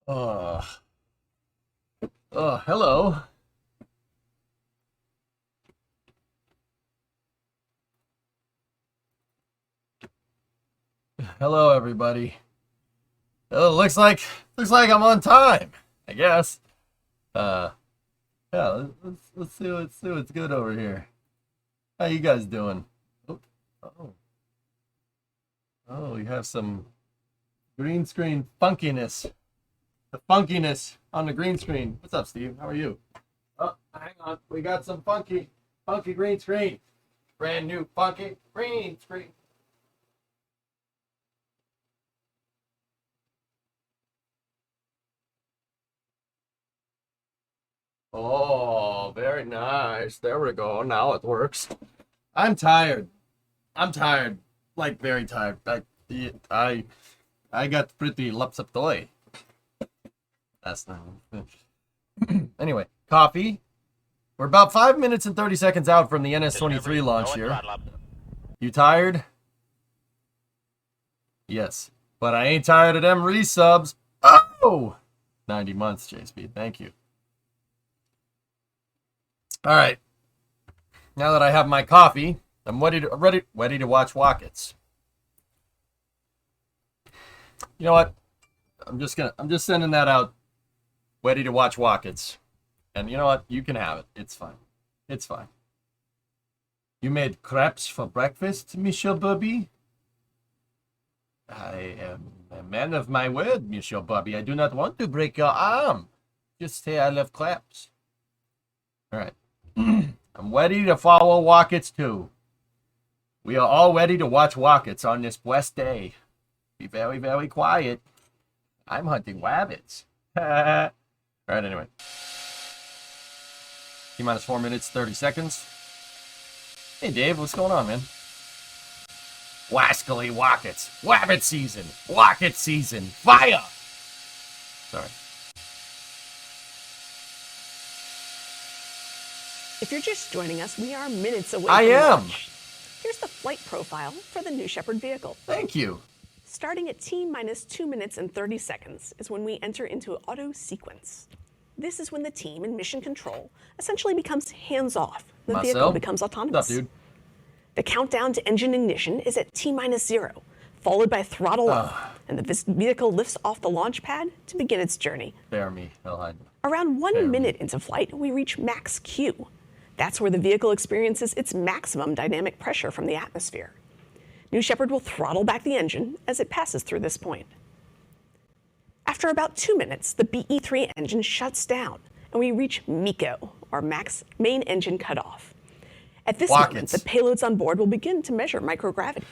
Uh, hello. Hello, everybody. Oh, looks like I'm on time, I guess. Uh, yeah, let's see what's good over here. How you guys doing? Oh, oh, oh, you have some green screen funkiness. The funkiness on the green screen. What's up, Steve? How are you? Oh, hang on. We got some funky green screen. Brand new funky green screen. Oh, very nice. There we go. Now it works. I'm tired. I'm tired. Like very tired. I I got pretty lapsaptoy. That's not. Anyway, coffee. We're about 5 minutes and 30 seconds out from the NS-23 launch here. You tired? Yes. But I ain't tired of them resubs. Oh! 90 months, JSP. Thank you. All right. Now that I have my coffee, I'm ready to watch Rockets. You know what? I'm just sending that out. Ready to watch Rockets. And you know what? You can have it. It's fine. It's fine. You made crepes for breakfast, Monsieur Bobby? I am a man of my word, Monsieur Bobby. I do not want to break your arm. Just say I love crepes. All right. I'm ready to follow Rockets too. We are all ready to watch Rockets on this blessed day. Be very, very quiet. I'm hunting rabbits. All right, anyway. T-minus 4 minutes, 30 seconds. Hey, Dave, what's going on, man? Wascally Rockets. Rabbit season. Rocket season. Fire! Sorry. If you're just joining us, we are minutes away I from am. launch. Here's the flight profile for the New Shepard vehicle. Thank you. Starting at T-minus 2 minutes and 30 seconds is when we enter into auto sequence. This is when the team in mission control essentially becomes hands-off. The vehicle becomes autonomous. What's up, dude? The countdown to engine ignition is at T-minus 0, followed by throttle up, and the vehicle lifts off the launch pad to begin its journey. Bear me. Hell, I... Around 1 minute into flight, we reach max Q. That's where the vehicle experiences its maximum dynamic pressure from the atmosphere. New Shepard will throttle back the engine as it passes through this point. After about 2 minutes, the BE-3 engine shuts down, and we reach MECO, or max main engine cutoff. At this moment, the payloads on board will begin to measure microgravity.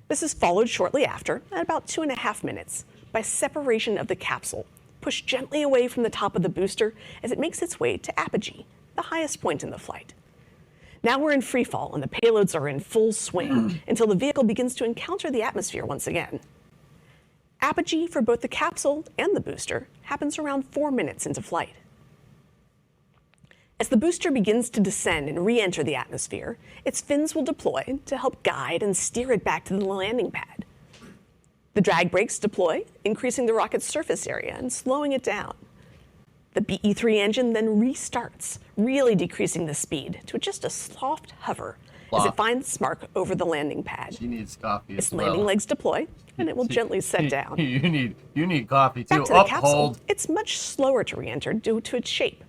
This is followed shortly after, at about 2.5 minutes, by separation of the capsule, pushed gently away from the top of the booster as it makes its way to apogee, the highest point in the flight. Now we're in free fall and the payloads are in full swing until the vehicle begins to encounter the atmosphere once again. Apogee for both the capsule and the booster happens around 4 minutes into flight. As the booster begins to descend and re-enter the atmosphere, its fins will deploy to help guide and steer it back to the landing pad. The drag brakes deploy, increasing the rocket's surface area and slowing it down. The BE-3 engine then restarts, really decreasing the speed to just a soft hover as it finds Mark over the landing pad. She needs coffee its landing legs deploy, and it will gently set down. You need coffee too. Back to the capsule, it's much slower to re-enter due to its shape.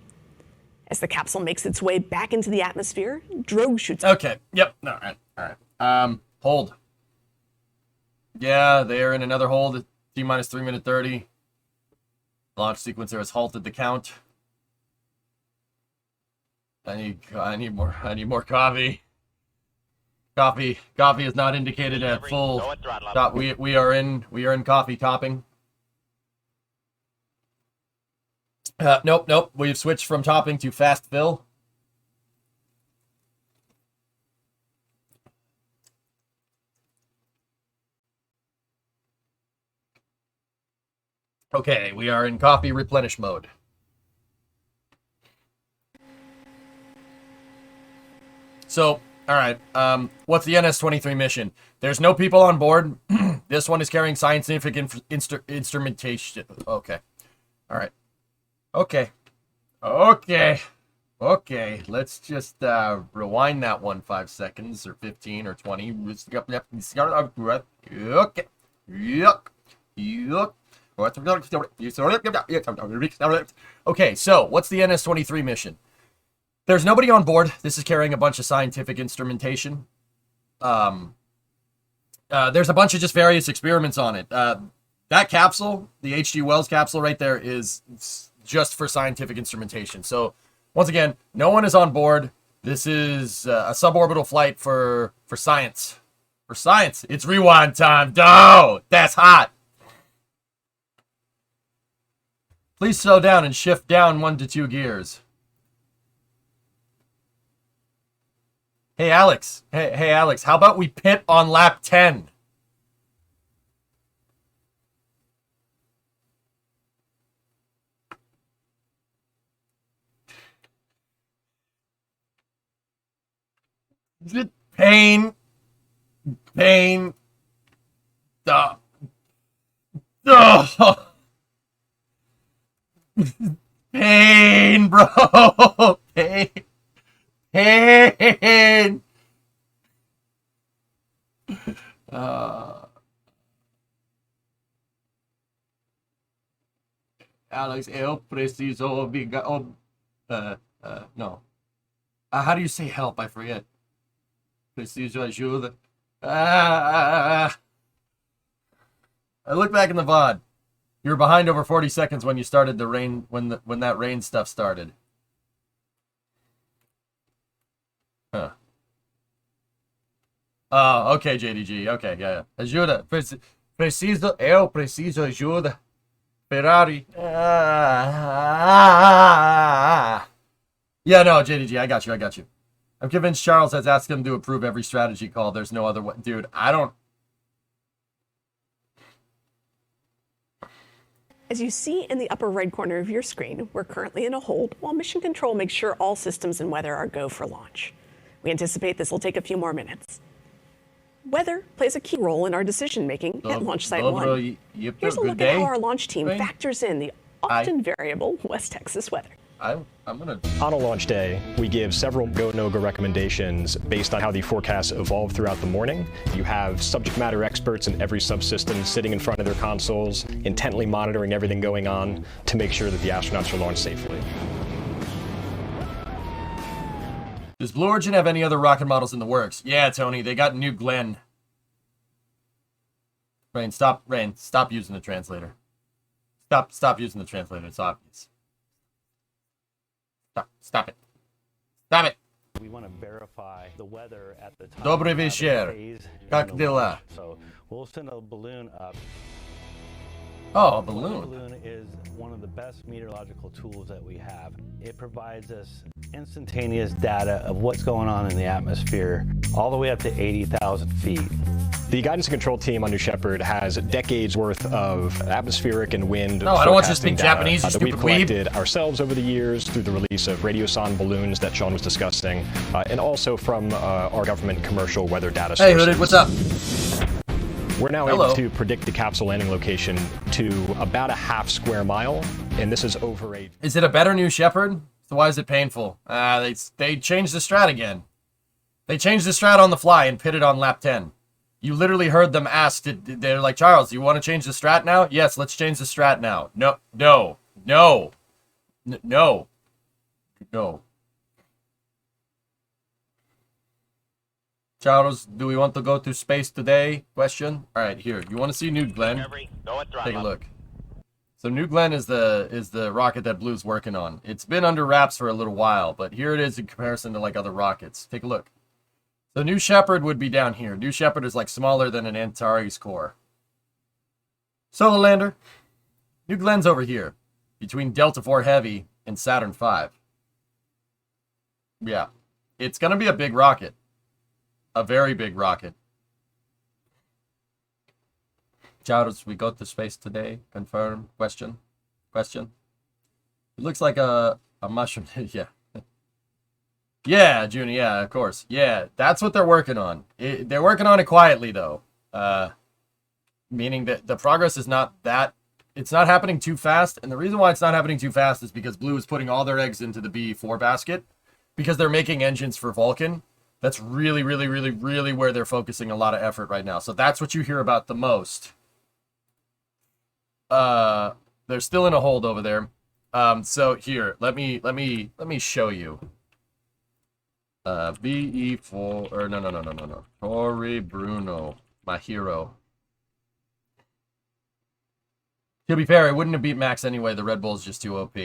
As the capsule makes its way back into the atmosphere, drogue shoots. Okay. Yep. All right. Hold. Yeah, they're in another hold at T-minus 3 minute 30. Launch sequencer has halted the count. I need more coffee. Coffee is not indicated at full. We are in coffee topping. Nope. We've switched from topping to fast fill. Okay, we are in coffee replenish mode. So, all right, what's the NS-23 mission? There's no people on board. This one is carrying scientific instrumentation. Okay. All right. Okay. Okay. Okay. Let's just rewind that 5 seconds or 15 or 20. Okay. Yuck. Yuck. Okay, so what's the NS-23 mission? There's nobody on board. This is carrying a bunch of scientific instrumentation. There's a bunch of just various experiments on it. That capsule, the H.G. Wells capsule right there, is just for scientific instrumentation. So, once again, no one is on board. This is a suborbital flight for science. For science. It's rewind time. No! That's hot! Please slow down and shift down 1 to 2 gears. Hey, Alex. Hey, Alex. How about we pit on lap 10? Pain. Pain. Duh. Pain, bro. Pain. Pain. Alex, eu preciso no. How do you say help? I forget. Preciso ajuda. I look back in the VOD. You were behind over 40 seconds when you started the rain, when that rain stuff started. Huh. Oh, okay, JDG. Okay, yeah. Ajuda. Eu preciso ajuda. Ferrari. Yeah, no, JDG, I got you. I'm convinced Charles has asked him to approve every strategy call. There's no other way. Dude, I don't... As you see in the upper right corner of your screen, we're currently in a hold while Mission Control makes sure all systems and weather are go for launch. We anticipate this will take a few more minutes. Weather plays a key role in our decision-making at Launch Site 1. Here's a look at how our launch team factors in the often variable West Texas weather. I'm gonna... On a launch day, we give several go, no-go recommendations based on how the forecasts evolve throughout the morning. You have subject matter experts in every subsystem sitting in front of their consoles, intently monitoring everything going on to make sure that the astronauts are launched safely. Does Blue Origin have any other rocket models in the works? Yeah, Tony, they got New Glenn. Rain, stop using the translator. Stop using the translator, it's obvious. Stop it. Stop it. We want to verify the weather at the time. Dobry wieczór. Jak dela? So we'll send a balloon up. Oh, a The balloon. balloon is one of the best meteorological tools that we have. It provides us instantaneous data of what's going on in the atmosphere all the way up to 80,000 feet. The guidance and control team on New Shepard has decades worth of atmospheric and wind No, I don't want you to forecasting speak Japanese, you that we've stupid weeb. collected ourselves over the years through the release of radiosonde balloons that Sean was discussing, and also from our government commercial weather data sources. Hey, Hooded, what's up? We're now Hello. able to predict the capsule landing location to about a half square mile, and this is over a... Is it a better New Shepard? So why is it painful? They changed the strat again. They changed the strat on the fly and pitted on lap 10. You literally heard them ask, they're like, Charles, you want to change the strat now? Yes, let's change the strat now. No. Charles, do we want to go to space today? Question. All right, here. You want to see New Glenn? Take a look. So New Glenn is the rocket that Blue's working on. It's been under wraps for a little while, but here it is in comparison to like other rockets. Take a look. So New Shepard would be down here. New Shepard is like smaller than an Antares core. Solar Lander. New Glenn's over here, between Delta IV Heavy and Saturn V. Yeah, it's gonna be a big rocket. A very big rocket. Charles, we go to space today. Confirm. Question. It looks like a mushroom. Yeah. Yeah, Junie. Yeah, of course. Yeah, that's what they're working on. They're working on it quietly, though. Meaning that the progress is not that it's not happening too fast. And the reason why it's not happening too fast is because Blue is putting all their eggs into the BE4 basket because they're making engines for Vulcan. That's really, really, really, really where they're focusing a lot of effort right now. So that's what you hear about the most. They're still in a hold over there. So here, let me show you. BE4 or no. Tori Bruno, my hero. To be fair, it wouldn't have beat Max anyway. The Red Bull's just too OP.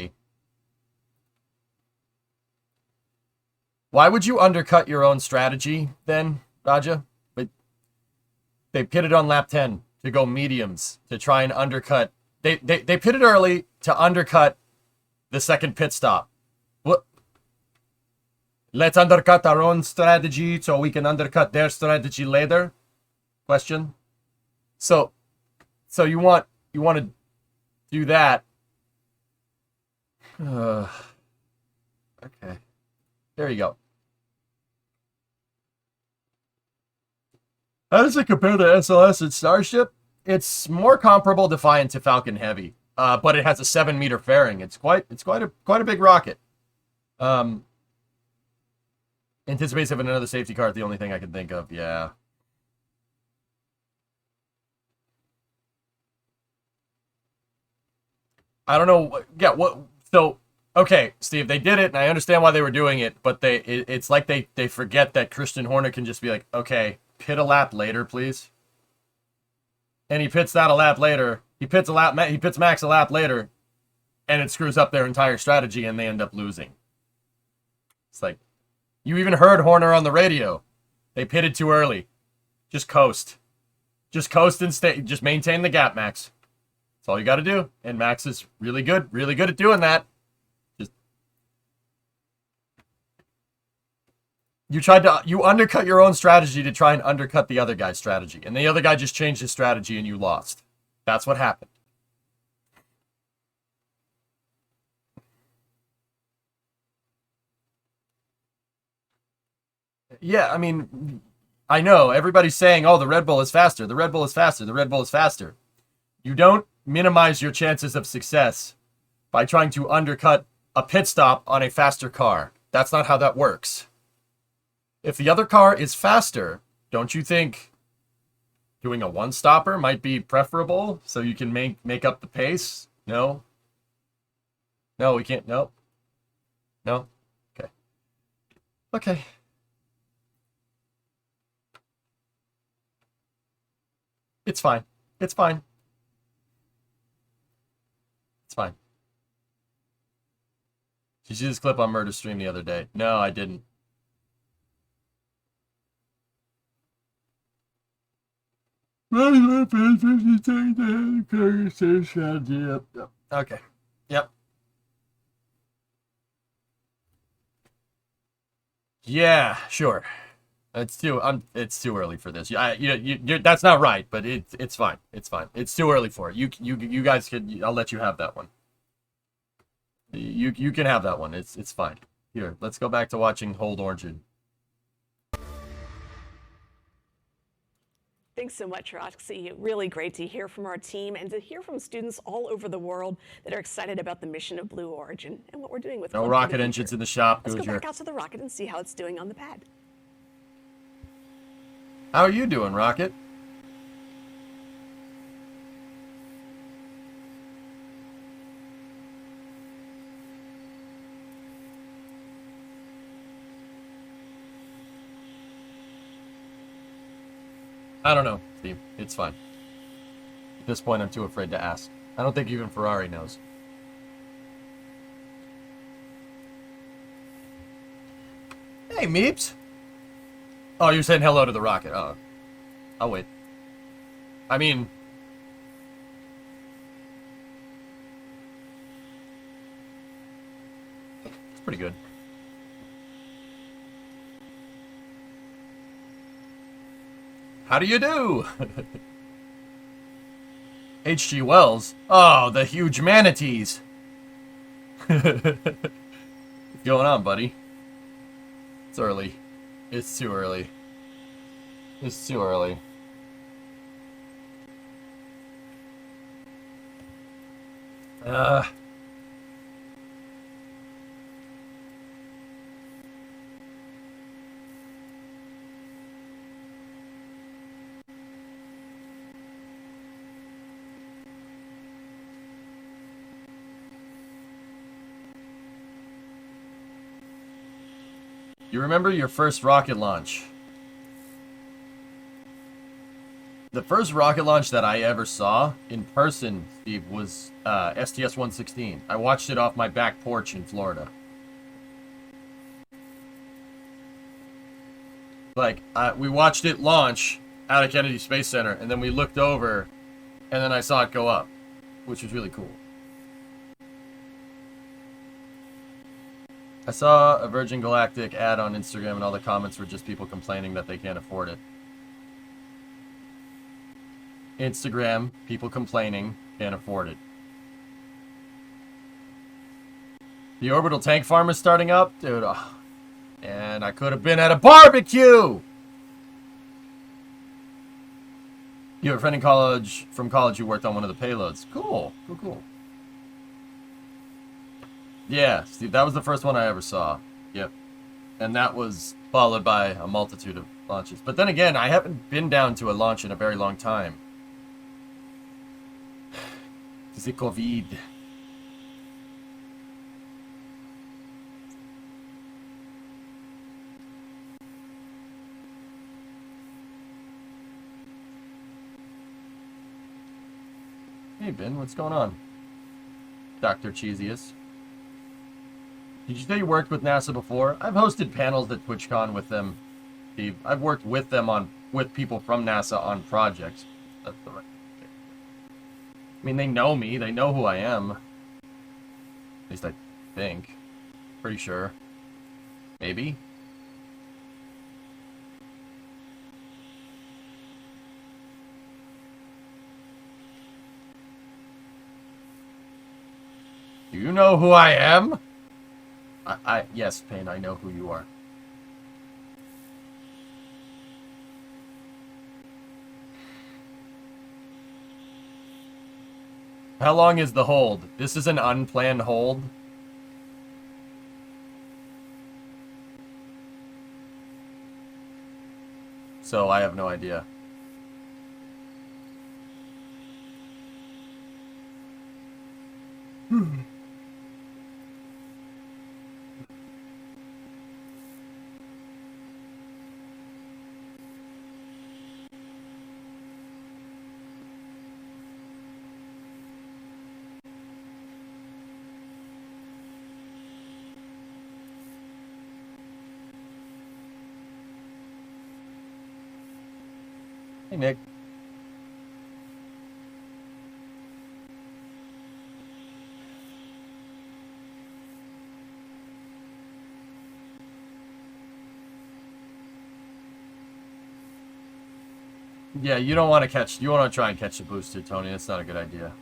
Why would you undercut your own strategy then, Raja? But they pitted on lap 10 to go mediums to try and undercut. They pitted early to undercut the second pit stop. What? Let's undercut our own strategy so we can undercut their strategy later? Question. So you want to do that? Okay. There you go. How does it compare to SLS and Starship? It's more comparable Defiant to Falcon Heavy, but it has a 7-meter fairing. It's quite a big rocket. Anticipates having another safety car. The only thing I can think of. Yeah. I don't know. Yeah. What? So. Okay, Steve, they did it, and I understand why they were doing it, but it's like they forget that Christian Horner can just be like, okay, pit a lap later, please. And he pits that a lap later. He pits Max a lap later, and it screws up their entire strategy, and they end up losing. It's like, you even heard Horner on the radio. They pitted too early. Just coast. Just coast and stay. Just maintain the gap, Max. That's all you got to do. And Max is really good at doing that. You undercut your own strategy to try and undercut the other guy's strategy. And the other guy just changed his strategy and you lost. That's what happened. Yeah, I mean, I know. Everybody's saying, oh, the Red Bull is faster. The Red Bull is faster. The Red Bull is faster. You don't minimize your chances of success by trying to undercut a pit stop on a faster car. That's not how that works. If the other car is faster, don't you think doing a one-stopper might be preferable so you can make up the pace? No? No, we can't. No? No? Okay. Okay. It's fine. It's fine. It's fine. Did you see this clip on Murder Stream the other day? No, I didn't. Okay. Yep. Yeah, sure. It's too early for this. That's not right, but it's fine. It's fine. It's too early for it. You guys could. I'll let you have that one. You can have that one. It's fine. Here, let's go back to watching Hold Origin. Thanks so much, Roxy. Really great to hear from our team and to hear from students all over the world that are excited about the mission of Blue Origin and what we're doing with No rocket engines in the shop. Let's go back out to the rocket and see how it's doing on the pad. How are you doing, Rocket? I don't know, Steve. It's fine. At this point, I'm too afraid to ask. I don't think even Ferrari knows. Hey, Meeps. Oh, you're saying hello to the rocket. Oh, I'll wait. I mean... it's pretty good. How do you do? H.G. Wells. Oh, the huge manatees. What's going on, buddy? It's early. It's too early. It's too early. Uh, you remember your first rocket launch? The first rocket launch that I ever saw in person, Steve, was STS-116. I watched it off my back porch in Florida. Like, we watched it launch out of Kennedy Space Center, and then we looked over, and then I saw it go up, which was really cool. I saw a Virgin Galactic ad on Instagram, and all the comments were just people complaining that they can't afford it. Instagram, people complaining, can't afford it. The orbital tank farm is starting up? Dude, oh, and I could have been at a barbecue! You have a friend in college, from college who worked on one of the payloads. Cool, cool, cool. Yeah, Steve, that was the first one I ever saw. Yep. And that was followed by a multitude of launches. But then again, I haven't been down to a launch in a very long time. It's COVID. Hey, Ben, what's going on? Dr. Cheesiest. Did you say you worked with NASA before? I've hosted panels at TwitchCon with them, Steve. I've worked with them with people from NASA on projects. That's the right thing. I mean, they know me. They know who I am. At least I think. Pretty sure. Maybe. Do you know who I am? Yes, Payne, I know who you are. How long is the hold? This is an unplanned hold. So I have no idea. Hey, Nick. Yeah, you don't want to catch... You want to try and catch the booster, Tony. That's not a good idea.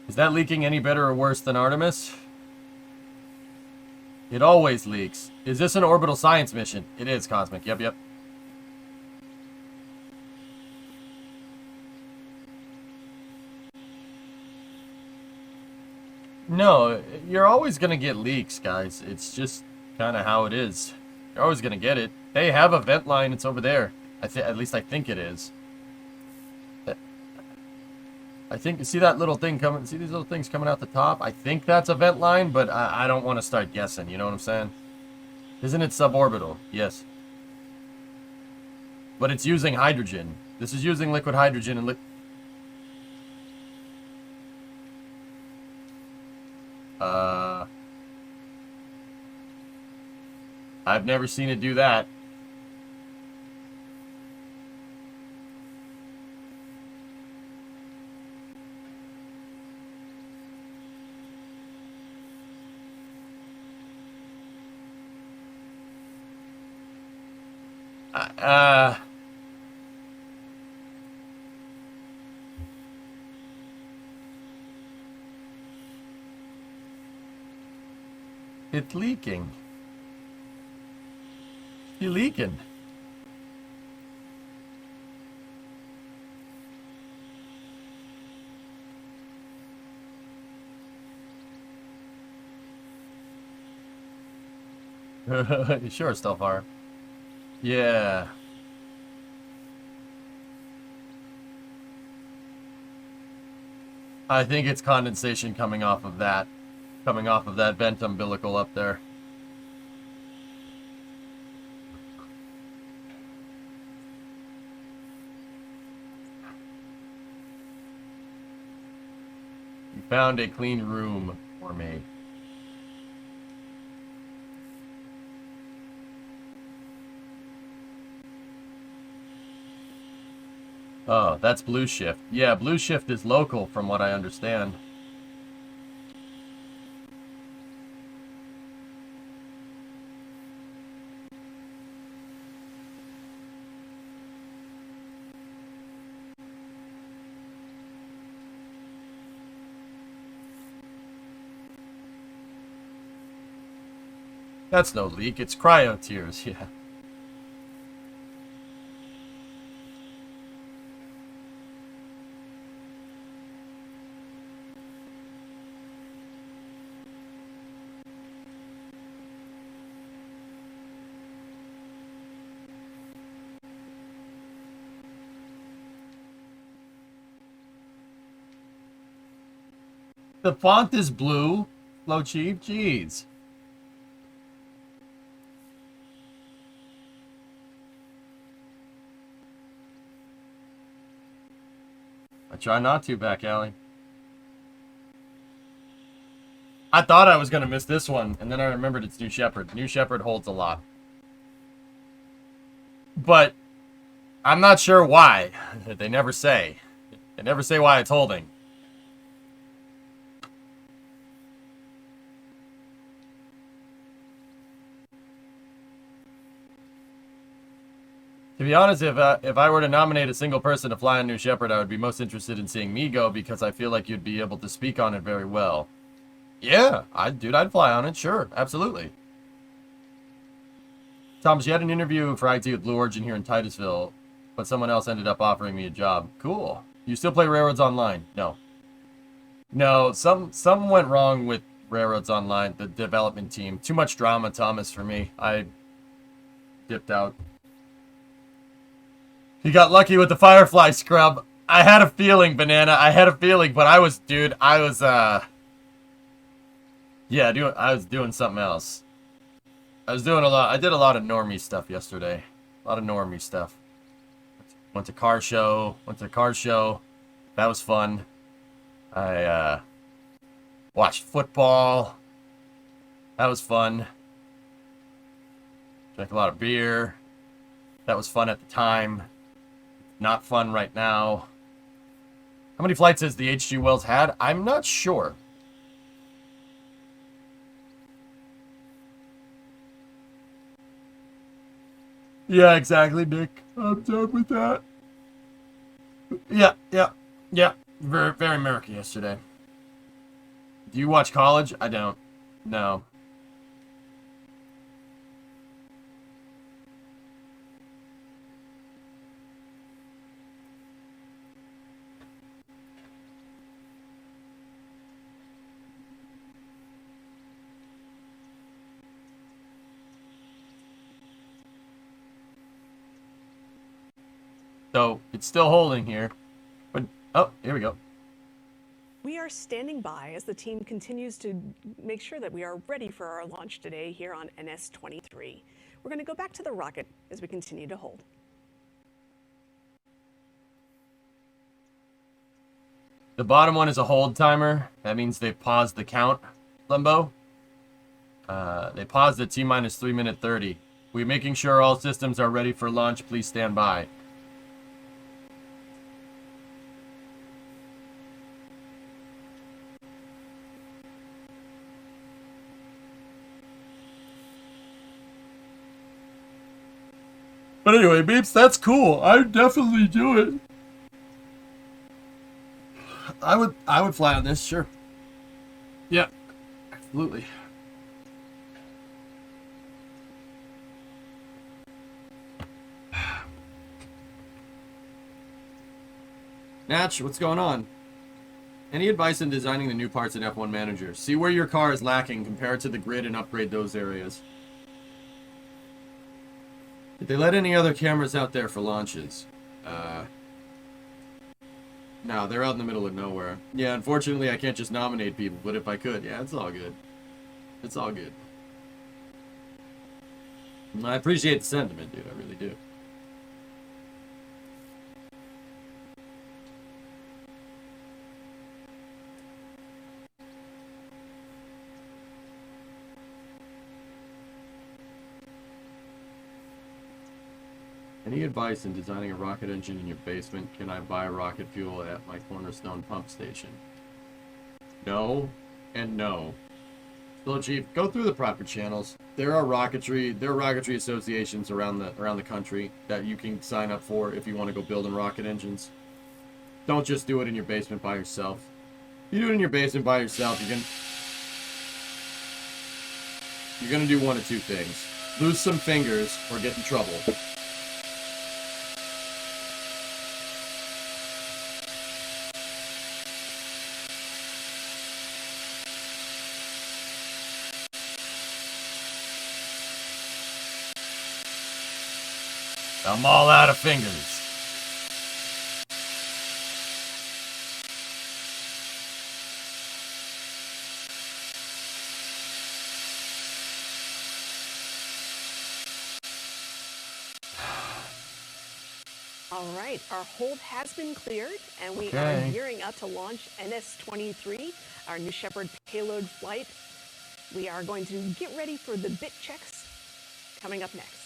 Is that leaking any better or worse than Artemis? It always leaks. Is this an orbital science mission? It is, Cosmic. Yep, yep. No, you're always going to get leaks, guys. It's just kind of how it is. You're always going to get it. They have a vent line. It's over there. At least I think it is. I think, see that little thing coming, see these little things coming out the top? I think that's a vent line, but I don't want to start guessing, you know what I'm saying? Isn't it suborbital? Yes. But it's using hydrogen. This is using liquid hydrogen and I've never seen it do that. It's leaking. You're leaking. Sure, it's still far. Yeah. I think it's condensation coming off of that vent umbilical up there. You found a clean room for me. Oh, that's Blue Shift. Yeah, Blue Shift is local from what I understand. That's no leak, it's cryo tears, yeah. The font is blue, Low Chief, jeez. I try not to, back alley. I thought I was going to miss this one, and then I remembered it's New Shepard. New Shepard holds a lot. But I'm not sure why. They never say. They never say why it's holding. To be honest, if I were to nominate a single person to fly on New Shepard, I would be most interested in seeing me go because I feel like you'd be able to speak on it very well. Yeah, I'd fly on it, sure, absolutely. Thomas, you had an interview for IT with Blue Origin here in Titusville, but someone else ended up offering me a job. Cool. You still play Railroads Online? No. No, some went wrong with Railroads Online, the development team. Too much drama, Thomas, for me. I dipped out. You got lucky with the Firefly scrub. I had a feeling, Banana. I had a feeling, but I was doing something else. I did a lot of normie stuff yesterday. A lot of normie stuff. Went to car show. That was fun. I watched football. That was fun. Drank a lot of beer. That was fun at the time. Not fun right now. How many flights has the H.G. Wells had? I'm not sure. Yeah, exactly, Nick. I'm done with that. Yeah. Very, very murky yesterday. Do you watch college? I don't. No. So, it's still holding here. But, oh, here we go. We are standing by as the team continues to make sure that we are ready for our launch today here on NS-23. We're going to go back to the rocket as we continue to hold. The bottom one is a hold timer. That means they've paused the count, Limbo. They paused at T-minus 3 minute 30. We're making sure all systems are ready for launch. Please stand by. But anyway, Beeps, that's cool. I'd definitely do it. I would fly on this, sure. Yeah, absolutely. Natch, what's going on? Any advice in designing the new parts in F1 Manager? See where your car is lacking, compare it to the grid, and upgrade those areas. Did they let any other cameras out there for launches? No, they're out in the middle of nowhere. Yeah, unfortunately, I can't just nominate people, but if I could, yeah, it's all good. It's all good. I appreciate the sentiment, dude. I really do. Any advice in designing a rocket engine in your basement? Can I buy rocket fuel at my Cornerstone pump station? No, and no. So, Chief, go through the proper channels. There are rocketry associations around the country that you can sign up for if you want to go building rocket engines. Don't just do it in your basement by yourself. If you do it in your basement by yourself, you're gonna do one of two things: lose some fingers or get in trouble. I'm all out of fingers. All right, our hold has been cleared, and we Okay. are gearing up to launch NS-23, our New Shepard payload flight. We are going to get ready for the bit checks coming up next.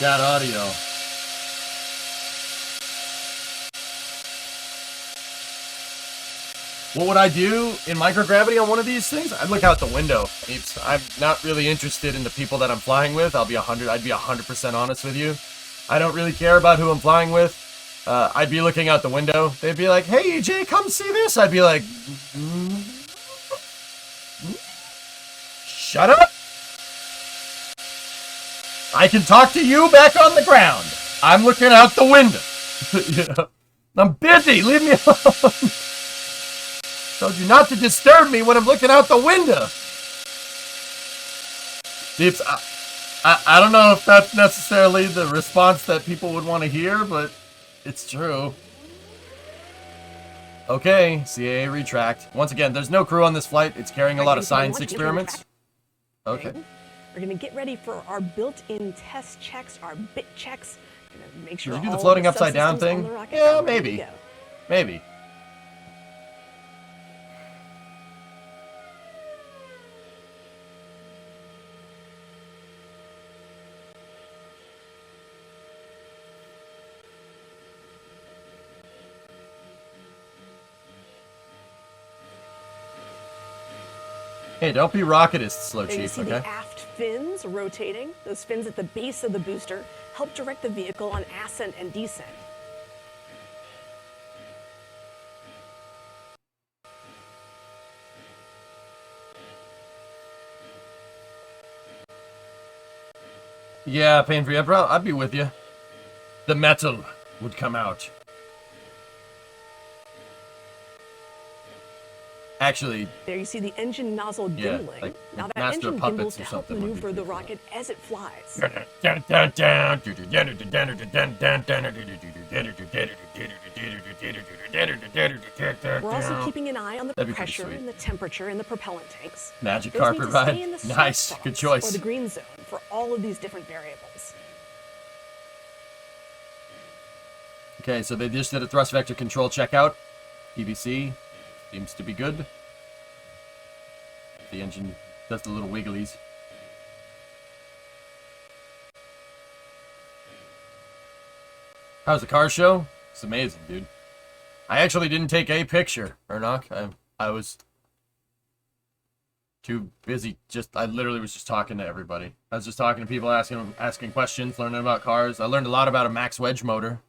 Got audio. What would I do in microgravity on one of these things? I'd look out the window. I'm not really interested in the people that I'm flying with. I'd be 100% honest with you. I don't really care about who I'm flying with. I'd be looking out the window. They'd be like, "Hey, EJ, come see this." I'd be like, "Shut up. I can talk to you back on the ground. I'm looking out the window." You know? I'm busy. Leave me alone. Told you not to disturb me when I'm looking out the window. I don't know if that's necessarily the response that people would want to hear, but it's true. Okay, CAA retract. Once again, there's no crew on this flight. It's carrying a lot of science experiments. Okay. We're going to get ready for our built-in test checks, our bit checks. We're going to make sure Did you do all the floating the upside down subsystems thing? on the rocket Yeah, are ready maybe. to go. Maybe. Hey, don't be rocketist, Slow There you Chief, see okay? the aft fins rotating. Those fins at the base of the booster help direct the vehicle on ascent and descent. Yeah, pain free. I'd be with you. The metal would come out. Actually, There you see the engine nozzle Yeah, gimbling. like Now that Master engine Puppets gimbals or to help something would be maneuver the pretty cool. rocket as it flies. We're also keeping an eye on the That'd be pretty pressure sweet. and the temperature in the propellant tanks. Magic Those carpet need to stay ride. in the soft Nice, spots good choice. Or the green zone for all of these different variables. Okay, so they just did a thrust vector control checkout. EBC seems to be good. The engine does the little wigglies. How's the car show? It's amazing, dude. I actually didn't take a picture, Ernok. I was too busy. I literally was just talking to everybody. I was just talking to people, asking questions, learning about cars. I learned a lot about a max wedge motor.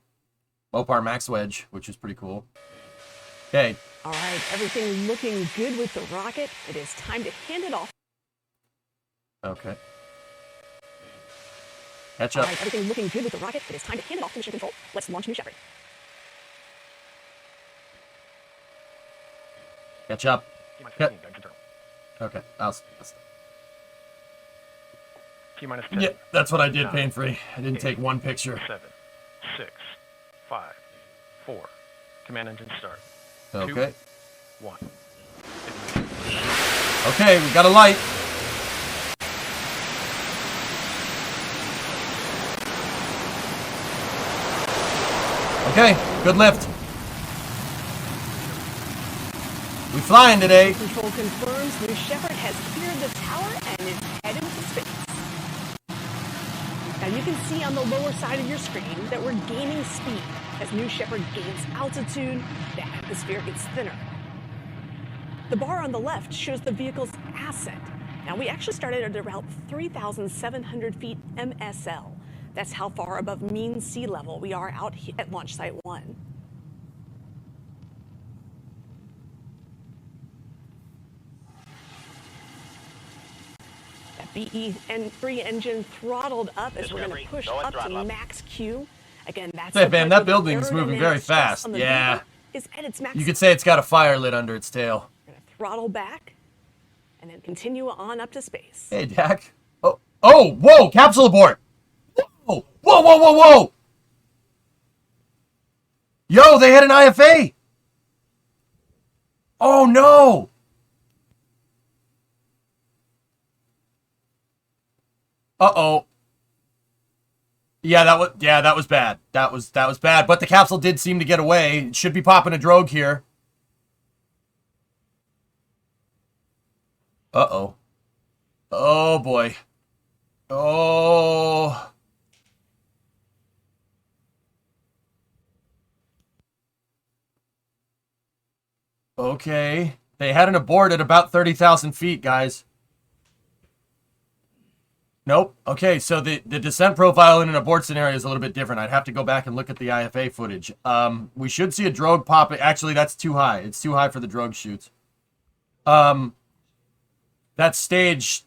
Mopar max wedge, which is pretty cool. Okay. All right, everything looking good with the rocket. It is time to hand it off. Okay. Catch All up. right, everything looking good with the rocket. It is time to hand it off to Mission Control. Let's launch New Shepard. Catch up. T-minus Yep. 15, confirm. Okay. T-minus 10. Yeah, that's what I did, 9, pain-free. I didn't take one picture. 7, 6, 5, 4. Command engine start. Okay. 2, 1. Okay, we got a light. Okay, good lift. We flying today. Control confirms New Shepard has cleared the tower and is headed to space. Now you can see on the lower side of your screen that we're gaining speed. As New Shepard gains altitude, the atmosphere gets thinner. The bar on the left shows the vehicle's ascent. Now we actually started at about 3,700 feet MSL. That's how far above mean sea level we are out at Launch Site 1. That BE-3 engine throttled up as we're going to push up to max Q. Again, that's Hey, the man, point that where the building's moving very aerodynamic stress fast. on the Yeah. vehicle is at its maximum. You could say it's got a fire lit under its tail. We're going to throttle back and then continue on up to space. Hey, Dak. Oh, whoa, capsule abort. Whoa, whoa, whoa, whoa, whoa. Yo, they had an IFA. Oh, no. Uh-oh. Yeah, that was bad. That was bad. But the capsule did seem to get away. It should be popping a drogue here. Uh-oh. Oh, boy. Oh. Okay. They had an abort at about 30,000 feet, guys. Nope. Okay, so the descent profile in an abort scenario is a little bit different. I'd have to go back and look at the IFA footage. We should see a drogue pop. Actually, that's too high. It's too high for the drogue shoots. That stage...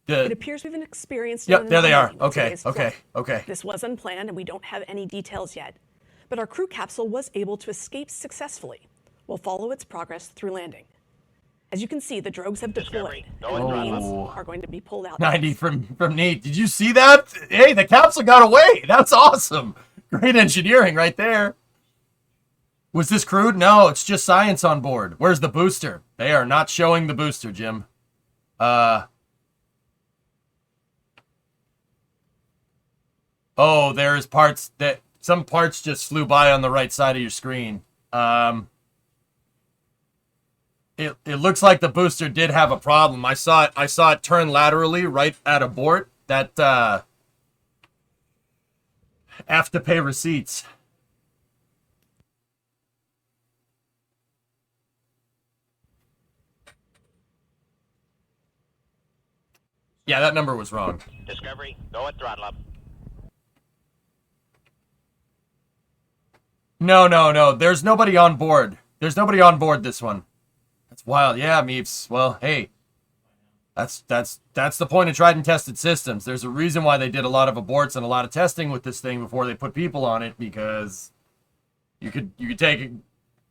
It appears we've experienced Yep, there they are. Okay, today's okay, flight. okay. This was unplanned and we don't have any details yet. But our crew capsule was able to escape successfully. We'll follow its progress through landing. As you can see, the drogues have deployed. And the mains are going to be pulled out. 90 from Nate. Did you see that? Hey, the capsule got away. That's awesome. Great engineering right there. Was this crude? No, it's just science on board. Where's the booster? They are not showing the booster, Jim. Oh, there's parts that... Some parts just flew by on the right side of your screen. It looks like the booster did have a problem. I saw it turn laterally right at abort. That have to pay receipts. Yeah, that number was wrong. Discovery, go at throttle up. No. There's nobody on board. There's nobody on board this one. That's wild. Yeah, Meeps. Well, hey. That's the point of tried and tested systems. There's a reason why they did a lot of aborts and a lot of testing with this thing before they put people on it, because you could take a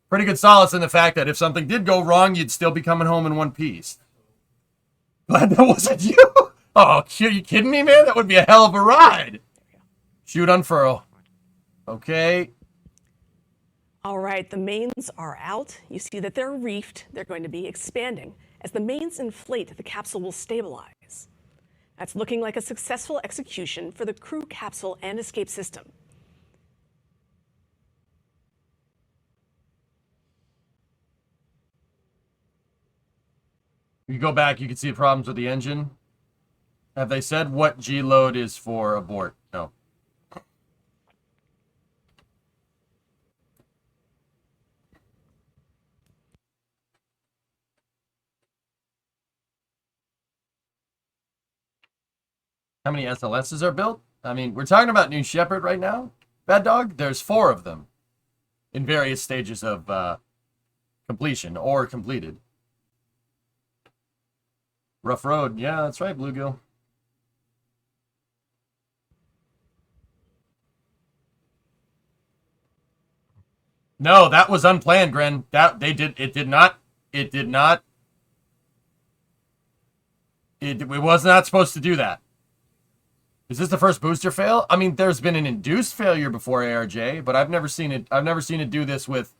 pretty good solace in the fact that if something did go wrong, you'd still be coming home in one piece. Glad that wasn't you. Oh, are you kidding me, man? That would be a hell of a ride. Shoot, unfurl. Okay. All right, the mains are out. You see that they're reefed. They're going to be expanding. As the mains inflate, the capsule will stabilize. That's looking like a successful execution for the crew capsule and escape system. If you go back, you can see the problems with the engine. Have they said what G load is for abort? No. How many SLSs are built? I mean, we're talking about New Shepard right now. Bad Dog, there's 4 of them in various stages of completion or completed. Rough road. Yeah, that's right, Bluegill. No, that was unplanned, Gren. It did not It did not. It was not supposed to do that. Is this the first booster fail? I mean, there's been an induced failure before ARJ, but I've never seen it. I've never seen it do this with.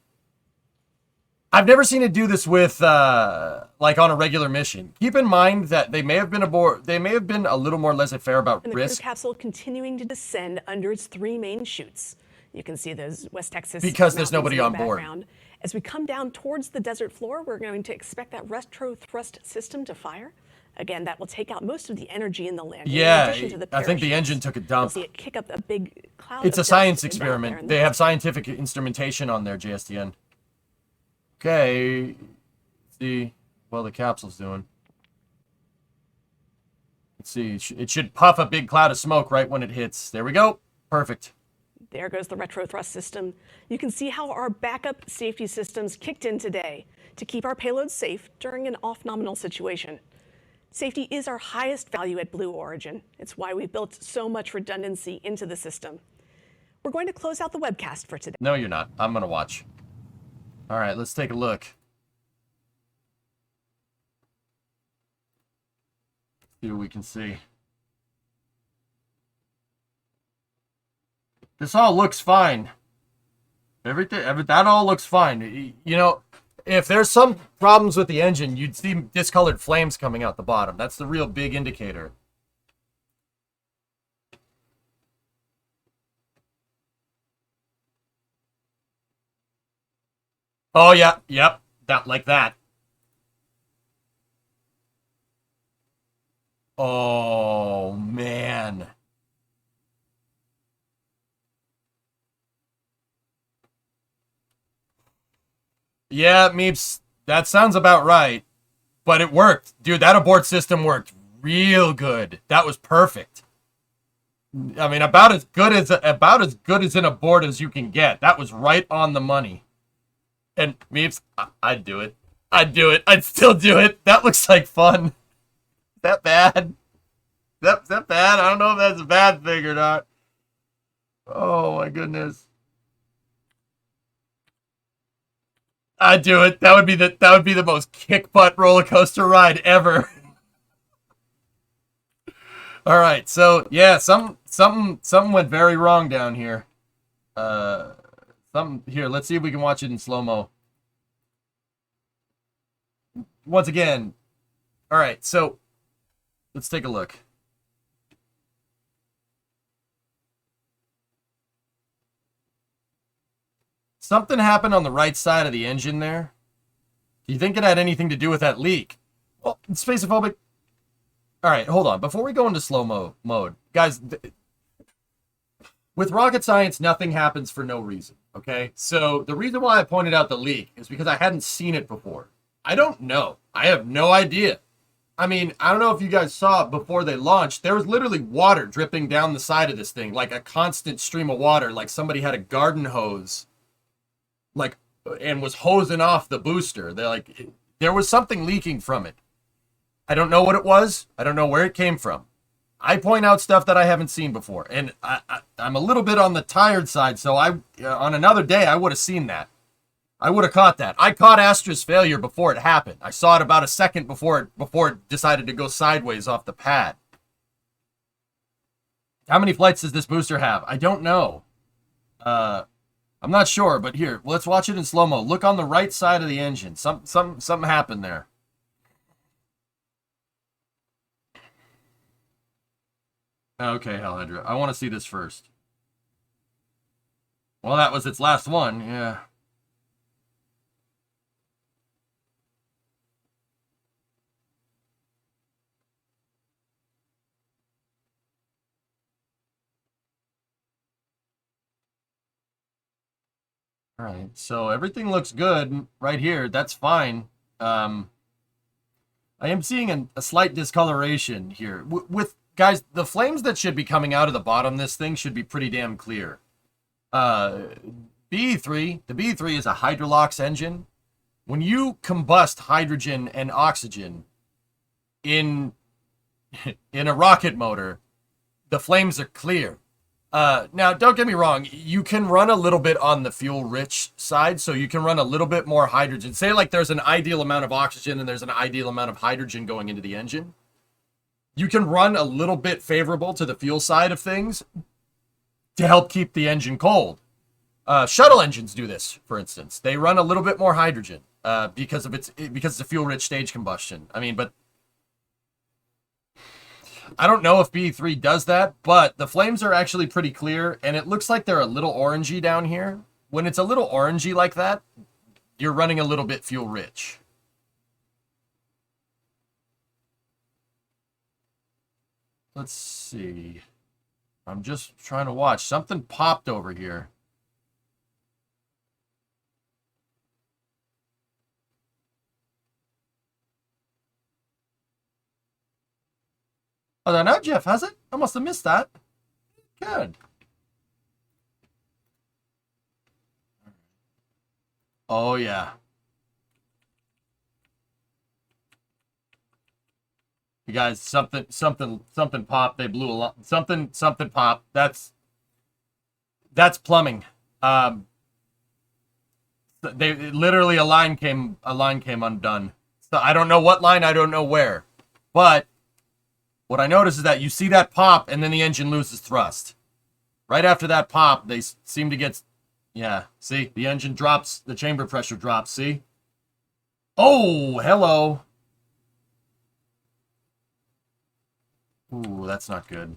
I've never seen it do this with, like on a regular mission. Keep in mind that they may have been They may have been a little more laissez-faire about and the risk. crew capsule continuing to descend under its 3 main chutes. You can see those West Texas Because there's mountains nobody in the on board. background. As we come down towards the desert floor, we're going to expect that retro thrust system to fire. Again, that will take out most of the energy in the landing. Yeah, in addition to the I think the parachutes. engine took a You'll dump. see it kick up a big cloud. It's of a dust science down there experiment. in They the have scientific instrumentation on there, JSTN. Okay. Let's see what the capsule's doing. Let's see. It should puff a big cloud of smoke right when it hits. There we go. Perfect. There goes the retro thrust system. You can see how our backup safety systems kicked in today to keep our payloads safe during an off-nominal situation. Safety is our highest value at Blue Origin. It's why we've built so much redundancy into the system. We're going to close out the webcast for today. No, you're not. I'm going to watch. All right, let's take a look. See what we can see. This all looks fine. That all looks fine. You know, if there's some problems with the engine, you'd see discolored flames coming out the bottom. That's the real big indicator. Oh, yeah. Yep. That, like that. Oh, man. Yeah, Meeps, that sounds about right. But it worked. Dude, that abort system worked real good. That was perfect. I mean, about as good as an abort as you can get. That was right on the money. And Meeps, I'd do it. I'd do it. I'd still do it. That looks like fun. Is that bad? Is that bad? I don't know if that's a bad thing or not. Oh my goodness. I'd do it. That would be the most kick butt roller coaster ride ever. All right, so yeah, something went very wrong down here. Here, let's see if we can watch it in slow-mo. Once again. All right, so let's take a look. Something happened on the right side of the engine there. Do you think it had anything to do with that leak? Well, Spacephobic. All right, hold on. Before we go into slow-mo mode, guys, with rocket science, nothing happens for no reason, okay? So the reason why I pointed out the leak is because I hadn't seen it before. I don't know. I have no idea. I mean, I don't know if you guys saw it before they launched. There was literally water dripping down the side of this thing, like a constant stream of water, like somebody had a garden hose. Like, and was hosing off the booster. There was something leaking from it. I don't know what it was. I don't know where it came from. I point out stuff that I haven't seen before, and I'm a little bit on the tired side. So on another day, I would have seen that. I would have caught that. I caught Astra's failure before it happened. I saw it about a second before it decided to go sideways off the pad. How many flights does this booster have? I don't know. I'm not sure, but here, let's watch it in slow-mo. Look on the right side of the engine. Something happened there. Okay, Hellhydra. I want to see this first. Well, that was its last one, yeah. All right, so everything looks good right here. That's fine. I am seeing a slight discoloration here. With guys, the flames that should be coming out of the bottom of this thing should be pretty damn clear. B3, the B3 is a hydrolox engine. When you combust hydrogen and oxygen in a rocket motor, the flames are clear. Now, don't get me wrong. You can run a little bit on the fuel-rich side, so you can run a little bit more hydrogen. Say, like, there's an ideal amount of oxygen and there's an ideal amount of hydrogen going into the engine. You can run a little bit favorable to the fuel side of things to help keep the engine cold. Shuttle engines do this, for instance. They run a little bit more hydrogen because it's a fuel-rich stage combustion. I mean, but I don't know if BE3 does that, but the flames are actually pretty clear, and it looks like they're a little orangey down here. When it's a little orangey like that, you're running a little bit fuel-rich. Let's see. I'm just trying to watch. Something popped over here. Oh, no, Jeff, has it? I must have missed that. Good. Oh, yeah. You guys, something popped. They blew a lot. Something popped. That's plumbing. They literally a line came undone. So I don't know what line. I don't know where, but what I noticed is that you see that pop, and then the engine loses thrust. Right after that pop, they seem to get... Yeah, see? The engine drops, the chamber pressure drops, see? Oh, hello. Ooh, that's not good.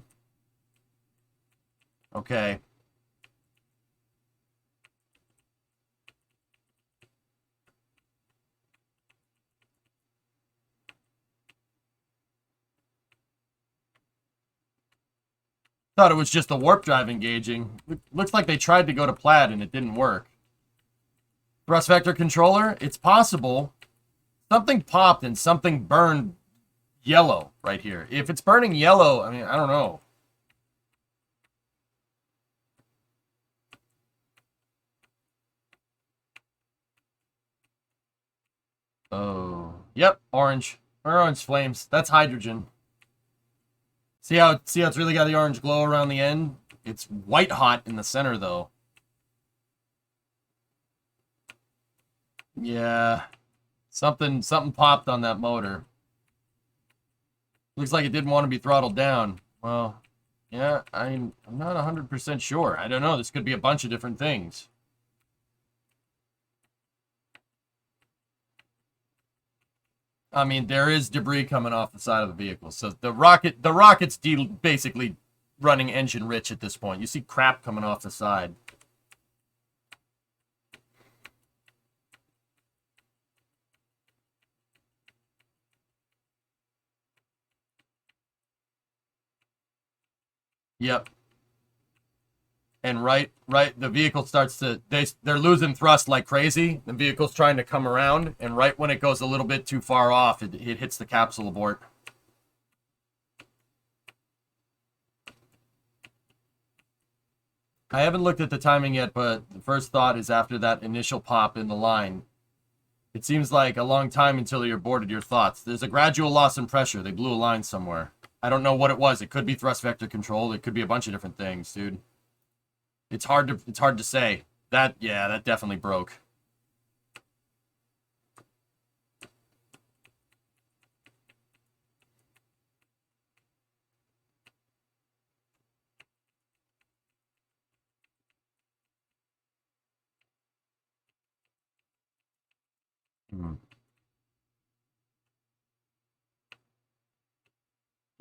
Okay. Thought it was just the warp drive engaging. Looks like they tried to go to plaid and it didn't work. Thrust vector controller, it's possible. Something popped and something burned yellow right here. If it's burning yellow, I mean, I don't know. Oh, yep, orange. Orange flames. That's hydrogen. See how it's really got the orange glow around the end? It's white hot in the center, though. Yeah. Something popped on that motor. Looks like it didn't want to be throttled down. Well, yeah, I'm not 100% sure. I don't know. This could be a bunch of different things. I mean, there is debris coming off the side of the vehicle. So the rocket's basically running engine rich at this point. You see crap coming off the side. Yep. And right, the vehicle starts to, they're losing thrust like crazy. The vehicle's trying to come around, and right when it goes a little bit too far off, it hits the capsule abort. I haven't looked at the timing yet, but the first thought is after that initial pop in the line. It seems like a long time until you're boarded. Your thoughts. There's a gradual loss in pressure. They blew a line somewhere. I don't know what it was. It could be thrust vector control. It could be a bunch of different things, dude. It's hard to say. That definitely broke.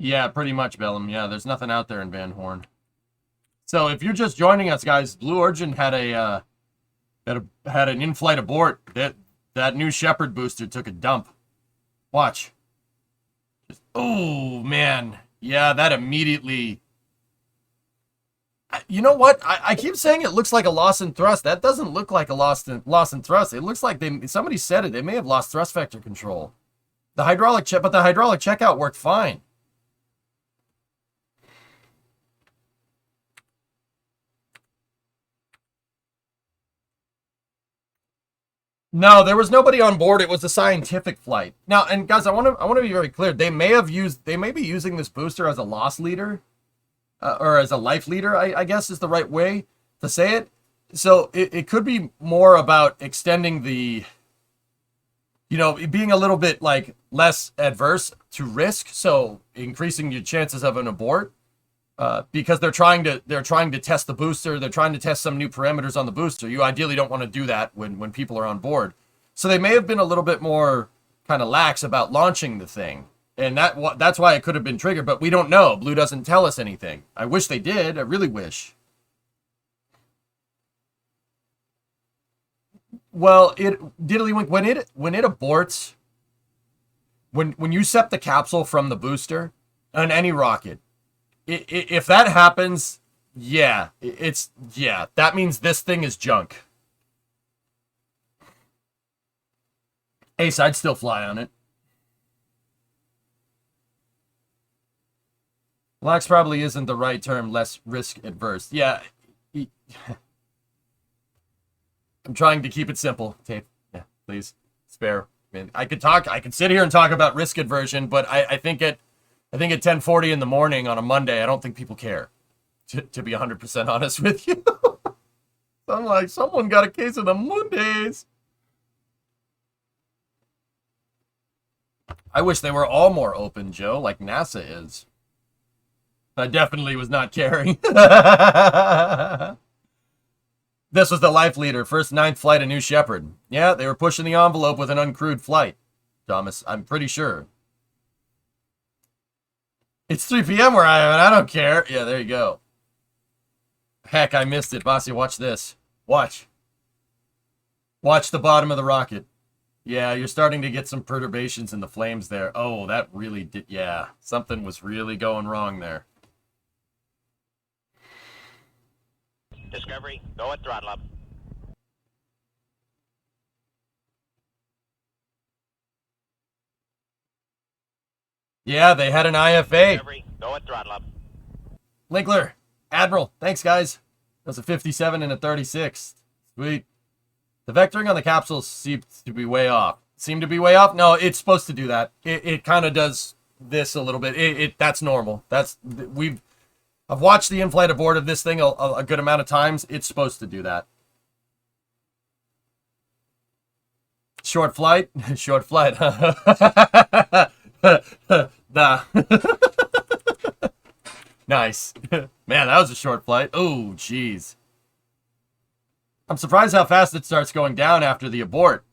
Yeah, pretty much, Bellum. Yeah, there's nothing out there in Van Horn. So if you're just joining us, guys, Blue Origin had an in-flight abort. That new Shepherd booster took a dump. Watch. Oh man, yeah, that immediately. You know what? I keep saying it looks like a loss in thrust. That doesn't look like a loss in thrust. It looks like somebody said it. They may have lost thrust vector control. But the hydraulic checkout worked fine. No, there was nobody on board. It was a scientific flight. Now, and guys, I want to be very clear. They may be using this booster as a loss leader. or as a life leader, I guess is the right way to say it. So it could be more about extending the, being a little bit like less adverse to risk. So increasing your chances of an abort, because they're trying to test the booster. They're trying to test some new parameters on the booster. You ideally don't want to do that when people are on board. So they may have been a little bit more kind of lax about launching the thing. And that's why it could have been triggered, but we don't know. Blue doesn't tell us anything. I wish they did. I really wish. Well, Diddlywink, when it aborts, when you set the capsule from the booster on any rocket, if that happens, that means this thing is junk. Ace, I'd still fly on it. Lax probably isn't the right term, less risk adverse. Yeah. I'm trying to keep it simple, Tape. Yeah, please. Spare. I mean, I could sit here and talk about risk aversion, but I think at 10:40 in the morning on a Monday, I don't think people care. To be 100% honest with you. I'm like, someone got a case of the Mondays. I wish they were all more open, Joe, like NASA is. I definitely was not caring. This was the life leader, first 9th flight of New Shepard. Yeah, they were pushing the envelope with an uncrewed flight, Thomas. I'm pretty sure. It's 3 p.m. where I am, and I don't care. Yeah, there you go. Heck, I missed it. Bossy, watch this. Watch. Watch the bottom of the rocket. Yeah, you're starting to get some perturbations in the flames there. Oh, that really did. Yeah, something was really going wrong there. Discovery, go at throttle up. Yeah, they had an IFA. Discovery, go at throttle up. Linkler, Admiral, thanks guys. That was a 57 and a 36. Sweet. The vectoring on the capsule seems to be way off. No, it's supposed to do that. It kind of does this a little bit. That's normal. I've watched the in-flight abort of this thing a good amount of times. It's supposed to do that. Short flight? Short flight. Nah. Nice. Man, that was a short flight. Oh, jeez. I'm surprised how fast it starts going down after the abort.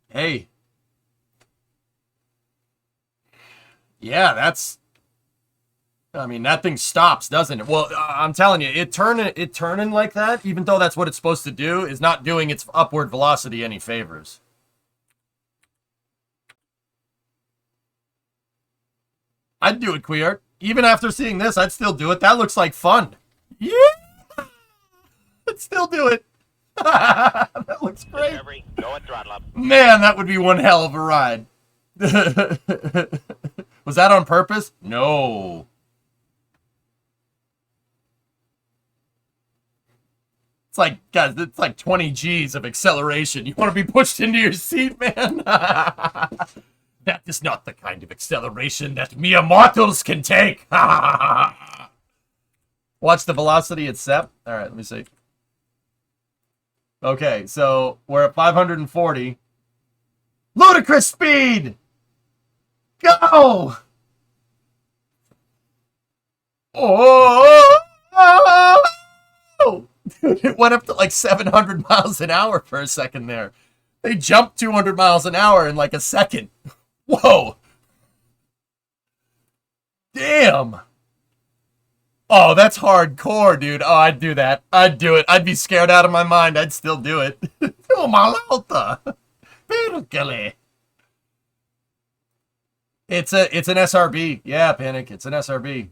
Hey. Yeah, that thing stops, doesn't it? Well, I'm telling you, it turning like that, even though that's what it's supposed to do, is not doing its upward velocity any favors. I'd do it, Queer. Even after seeing this, I'd still do it. That looks like fun. Yeah! I'd still do it. That looks great. Discovery, go at throttle up. Man, that would be one hell of a ride. Was that on purpose? No. It's like, guys, it's like 20 G's of acceleration. You want to be pushed into your seat, man? That is not the kind of acceleration that mere mortals can take. Watch the velocity at SEP. All right, let me see. Okay, so we're at 540. Ludicrous speed! Go! Oh! Dude, it went up to like 700 miles an hour for a second there. They jumped 200 miles an hour in like a second. Whoa! Damn! Oh, that's hardcore, dude. Oh, I'd do that. I'd do it. I'd be scared out of my mind. I'd still do it. Oh, malauta. Perkele. It's an SRB. Yeah, Panic. It's an SRB.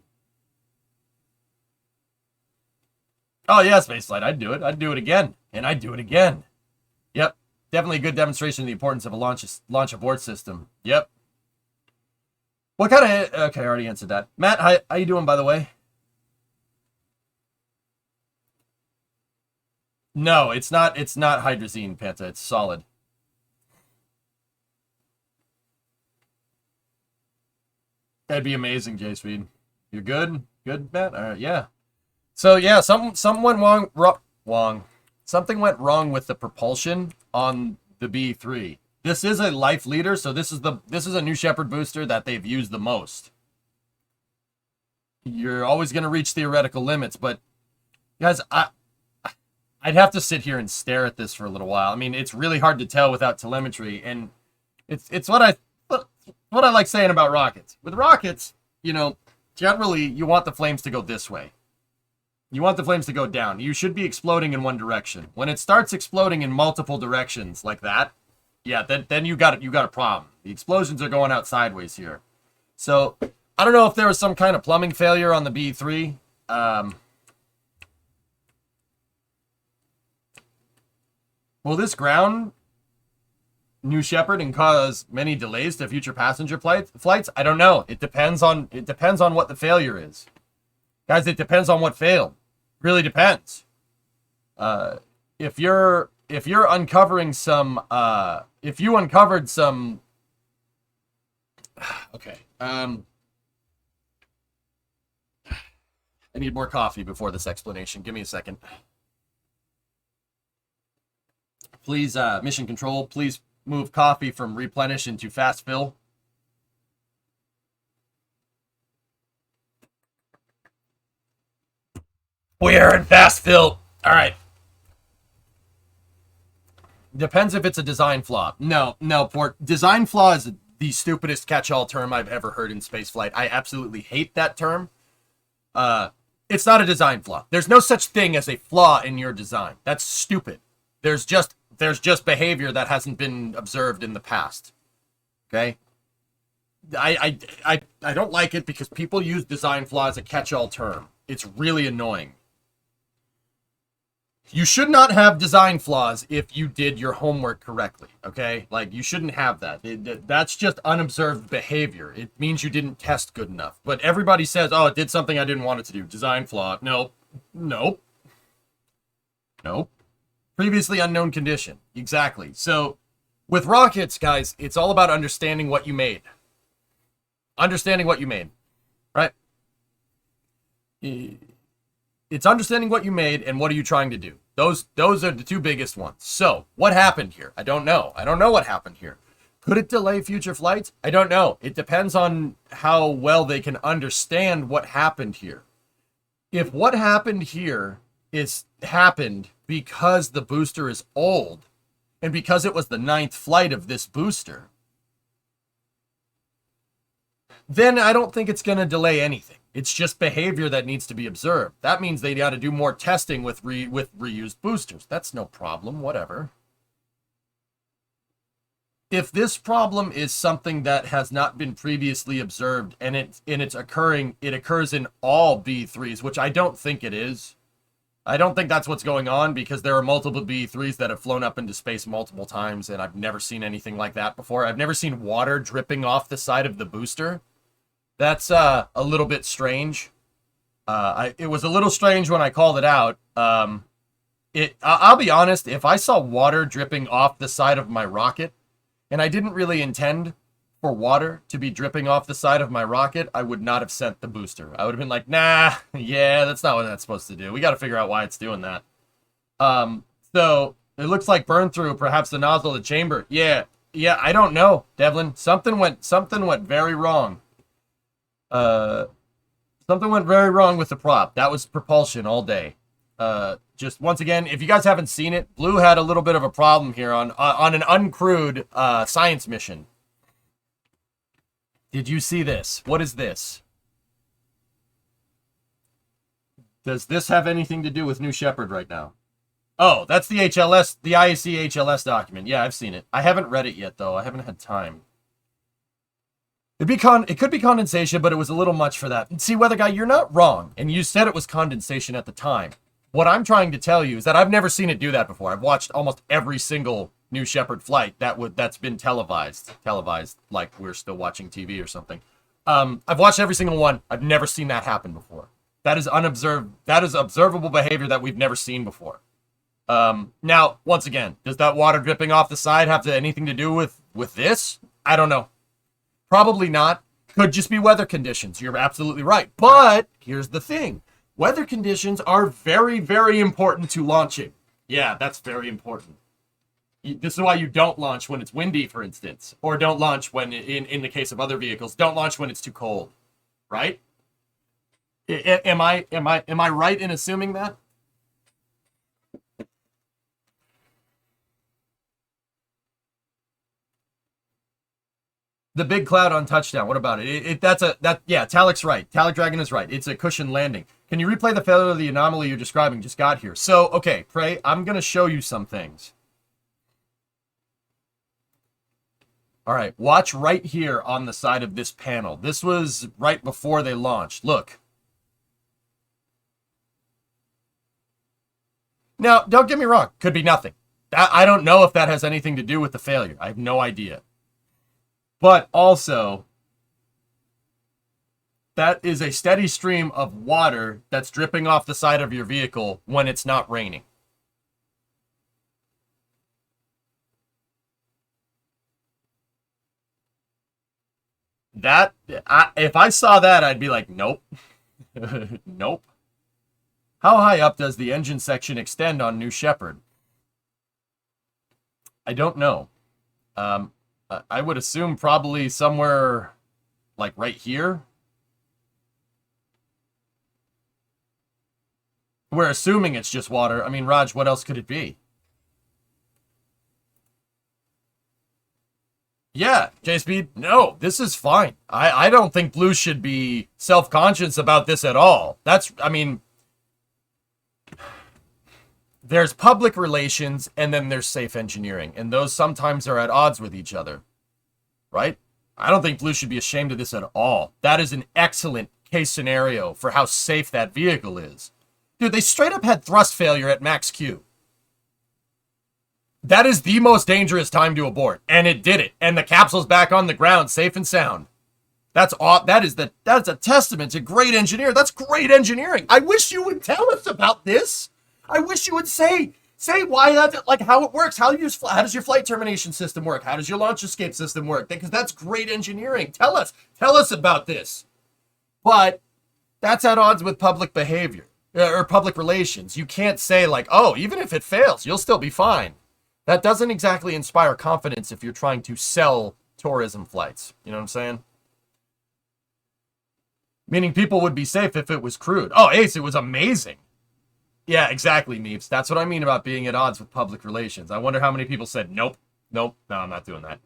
Oh, yeah, Spaceflight. I'd do it. I'd do it again. And I'd do it again. Yep. Definitely a good demonstration of the importance of a launch abort system. Yep. What kind of... Okay, I already answered that. Matt, how you doing, by the way? No, it's not hydrazine, Panta. It's solid. That'd be amazing, J-Speed. You're good? Good, Matt? All right, yeah. So, yeah, something went something went wrong with the propulsion on the B3. This is a life leader, so this is a New Shepard booster that they've used the most. You're always going to reach theoretical limits, but guys, I'd have to sit here and stare at this for a little while. I mean, it's really hard to tell without telemetry, and it's what I like saying about rockets. With rockets, you know, generally you want the flames to go this way. You want the flames to go down. You should be exploding in one direction. When it starts exploding in multiple directions like that, yeah, then you got a problem. The explosions are going out sideways here. So I don't know if there was some kind of plumbing failure on the B3. Will this ground New Shepard and cause many delays to future passenger flights? I don't know. It depends on what the failure is. Guys, it depends on what failed. Really depends. If you're uncovering some if you uncovered some okay. I need more coffee before this explanation. Give me a second. Please, mission control, please move coffee from replenish into fast fill. We are in fast fill. All right. Depends if it's a design flaw. No, Port. Design flaw is the stupidest catch-all term I've ever heard in spaceflight. I absolutely hate that term. It's not a design flaw. There's no such thing as a flaw in your design. That's stupid. There's just behavior that hasn't been observed in the past. Okay? I don't like it because people use design flaw as a catch-all term. It's really annoying. You should not have design flaws if you did your homework correctly, okay? Like, you shouldn't have that. That's just unobserved behavior. It means you didn't test good enough. But everybody says, oh, it did something I didn't want it to do. Design flaw. Nope. Previously unknown condition. Exactly. So, with rockets, guys, it's all about understanding what you made. Understanding what you made. Right? It's understanding what you made and what are you trying to do. Those are the two biggest ones. So, what happened here? I don't know. I don't know what happened here. Could it delay future flights? I don't know. It depends on how well they can understand what happened here. If what happened here happened because the booster is old and because it was the 9th flight of this booster, then I don't think it's going to delay anything. It's just behavior that needs to be observed. That means they got to do more testing with reused boosters. That's no problem, whatever. If this problem is something that has not been previously observed and it occurs in all B3s, which I don't think it is. I don't think that's what's going on because there are multiple B3s that have flown up into space multiple times and I've never seen anything like that before. I've never seen water dripping off the side of the booster. That's a little bit strange. It was a little strange when I called it out. I'll be honest, if I saw water dripping off the side of my rocket, and I didn't really intend for water to be dripping off the side of my rocket, I would not have sent the booster. I would have been like, nah, yeah, that's not what that's supposed to do. We got to figure out why it's doing that. So it looks like burn through, perhaps the nozzle of the chamber. Yeah, I don't know, Devlin. Something went very wrong. Something went very wrong with the prop. That was propulsion all day. Just once again, if you guys haven't seen it, Blue had a little bit of a problem here on an uncrewed science mission. Did you see this? What is this? Does this have anything to do with New Shepard right now? Oh, that's the HLS, the IAC HLS document. Yeah, I've seen it. I haven't read it yet, though. I haven't had time. It could be condensation, but it was a little much for that. See, Weather Guy, you're not wrong, and you said it was condensation at the time. What I'm trying to tell you is that I've never seen it do that before. I've watched almost every single New Shepard flight that's been televised, like we're still watching TV or something. I've watched every single one. I've never seen that happen before. That is unobserved. That is observable behavior that we've never seen before. Now, once again, does that water dripping off the side have anything to do with this? I don't know. Probably not. Could just be weather conditions. You're absolutely right. But here's the thing. Weather conditions are very, very important to launching. Yeah, that's very important. This is why you don't launch when it's windy, for instance. Or don't launch when, in the case of other vehicles, don't launch when it's too cold. Right? Am I right in assuming that? The big cloud on touchdown. What about it? Yeah, Talik's right. Talik Dragon is right. It's a cushion landing. Can you replay the failure of the anomaly you're describing? Just got here. So, okay, Prey, I'm going to show you some things. All right, watch right here on the side of this panel. This was right before they launched. Look. Now, don't get me wrong. Could be nothing. I don't know if that has anything to do with the failure. I have no idea. But also, that is a steady stream of water that's dripping off the side of your vehicle when it's not raining. If I saw that, I'd be like, nope. Nope. How high up does the engine section extend on New Shepard? I don't know. I would assume probably somewhere like right here. We're assuming it's just water. I mean, Raj, what else could it be? Yeah, J-Speed, no, this is fine. I don't think Blue should be self-conscious about this at all. I mean, there's public relations and then there's safe engineering, and those sometimes are at odds with each other, right? I don't think Blue should be ashamed of this at all. That is an excellent case scenario for how safe that vehicle is. Dude, they straight up had thrust failure at max Q. That is the most dangerous time to abort, and it did it. And the capsule's back on the ground, safe and sound. That's a testament to great engineering. That's great engineering. I wish you would tell us about this. I wish you would say why that's like how it works. How does your flight termination system work? How does your launch escape system work? Because that's great engineering. Tell us about this. But that's at odds with public behavior or public relations. You can't say like, oh, even if it fails, you'll still be fine. That doesn't exactly inspire confidence if you're trying to sell tourism flights. You know what I'm saying? Meaning people would be safe if it was crude. Oh, Ace, it was amazing. Yeah, exactly, Meeps. That's what I mean about being at odds with public relations. I wonder how many people said, nope, no, I'm not doing that.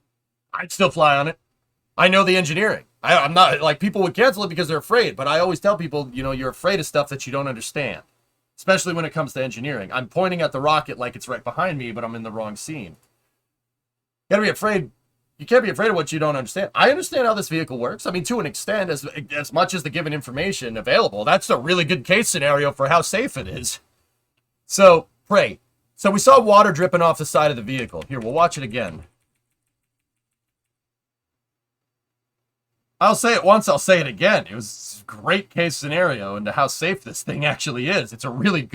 I'd still fly on it. I know the engineering. I'm not, like, people would cancel it because they're afraid, but I always tell people, you know, you're afraid of stuff that you don't understand, especially when it comes to engineering. I'm pointing at the rocket like it's right behind me, but I'm in the wrong scene. You gotta be afraid. You can't be afraid of what you don't understand. I understand how this vehicle works. I mean, to an extent, as much as the given information available, that's a really good case scenario for how safe it is. So, Prey. So we saw water dripping off the side of the vehicle. Here, we'll watch it again. I'll say it once, I'll say it again. It was a great case scenario into how safe this thing actually is. It's a really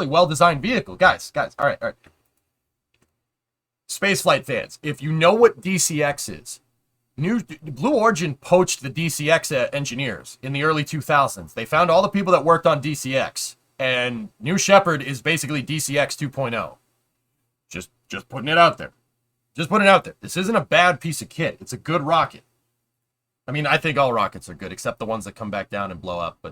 well-designed vehicle. Guys, all right. Spaceflight fans, if you know what DCX is, Blue Origin poached the DCX engineers in the early 2000s. They found all the people that worked on DCX, and New Shepard is basically DCX 2.0. Just putting it out there. Just putting it out there. This isn't a bad piece of kit. It's a good rocket. I mean, I think all rockets are good, except the ones that come back down and blow up,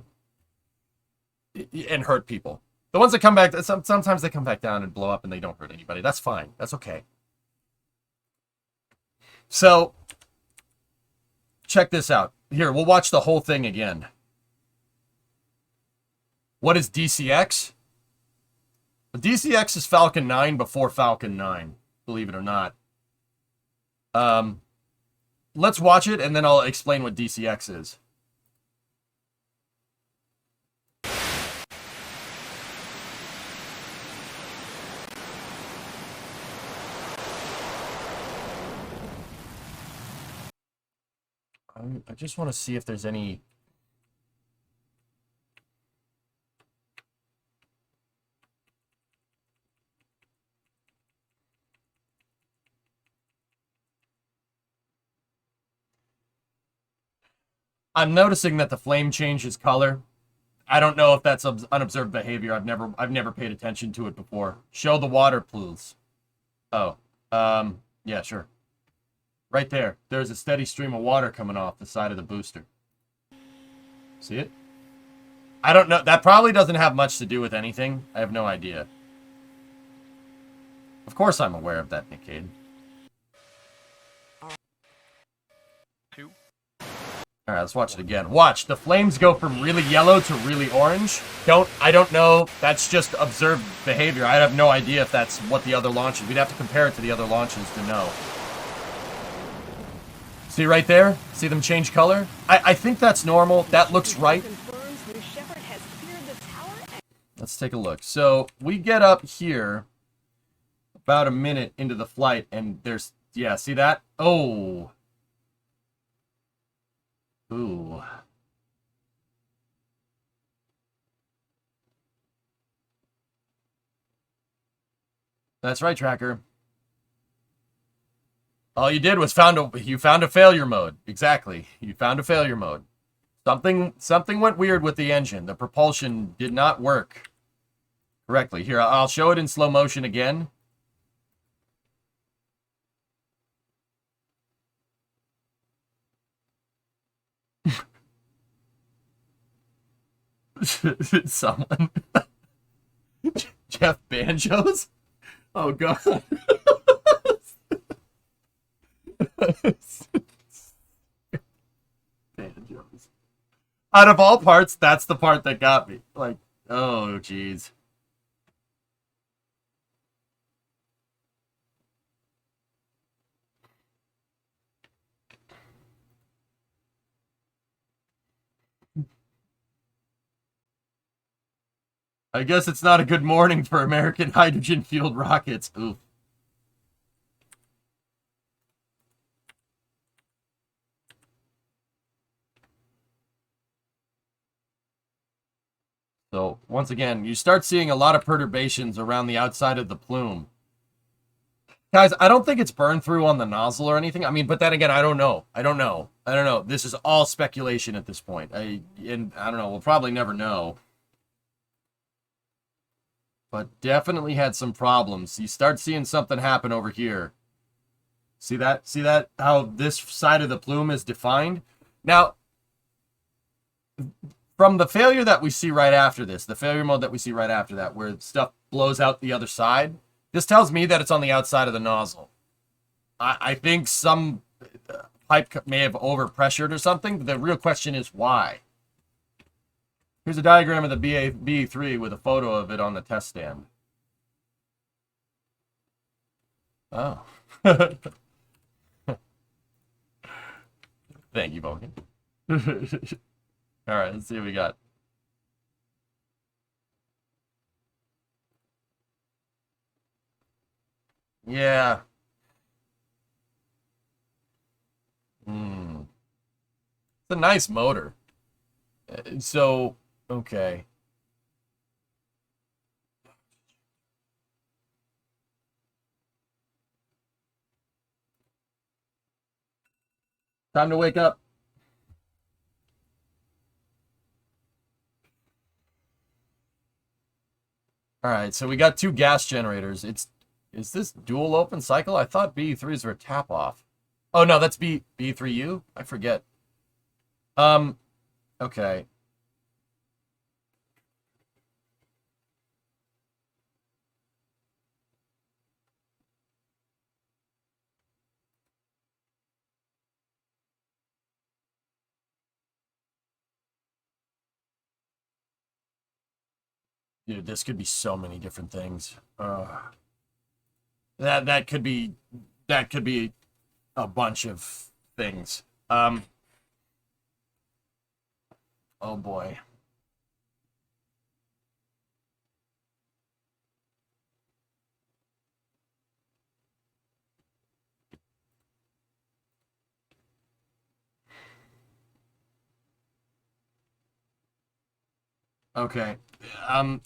and hurt people. The ones that come back, sometimes they come back down and blow up and they don't hurt anybody. That's fine. That's okay. So, check this out. Here, we'll watch the whole thing again. What is DCX? DCX is Falcon 9 before Falcon 9, believe it or not. Let's watch it, and then I'll explain what DCX is. I just want to see if there's any... I'm noticing that the flame changes color. I don't know if that's unobserved behavior. I've never paid attention to it before. Show the water, please. Oh, yeah, sure. Right there. There's a steady stream of water coming off the side of the booster. See it? I don't know. That probably doesn't have much to do with anything. I have no idea. Of course I'm aware of that, Nick Cade. 2. All right, let's watch it again. Watch, the flames go from really yellow to really orange. I don't know. That's just observed behavior. I have no idea if that's what the other launches. We'd have to compare it to the other launches to know. See right there? See them change color? I think that's normal. That looks right. Let's take a look. So we get up here about a minute into the flight, and there's, yeah, see that? Oh. Ooh. That's right, Tracker. All you did was found a failure mode. Exactly. You found a failure mode. Something went weird with the engine. The propulsion did not work correctly. Here, I'll show it in slow motion again. Someone. Jeff Banjos? Oh, God. Banjos. Out of all parts, that's the part that got me. Like, oh, jeez. I guess it's not a good morning for American hydrogen-fueled rockets. Oof. So, once again, you start seeing a lot of perturbations around the outside of the plume. Guys, I don't think it's burned through on the nozzle or anything. I mean, but then again, I don't know. I don't know. This is all speculation at this point. I don't know. We'll probably never know. But definitely had some problems. You start seeing something happen over here. See that? See that? How this side of the plume is defined? Now, from the failure that we see right after this, the failure mode that we see right after that, where stuff blows out the other side, this tells me that it's on the outside of the nozzle. I think some pipe may have overpressured or something, but the real question is why. Here's a diagram of the BE3 with a photo of it on the test stand. Oh. Thank you, Vulcan. All right, let's see what we got. Yeah. It's a nice motor. So, okay. Time to wake up. All right, so we got two gas generators. Is this dual open cycle? I thought BE3s were tap off. Oh no, that's B3U? I forget. Okay. Dude, this could be so many different things. That could be a bunch of things. Oh boy. Okay.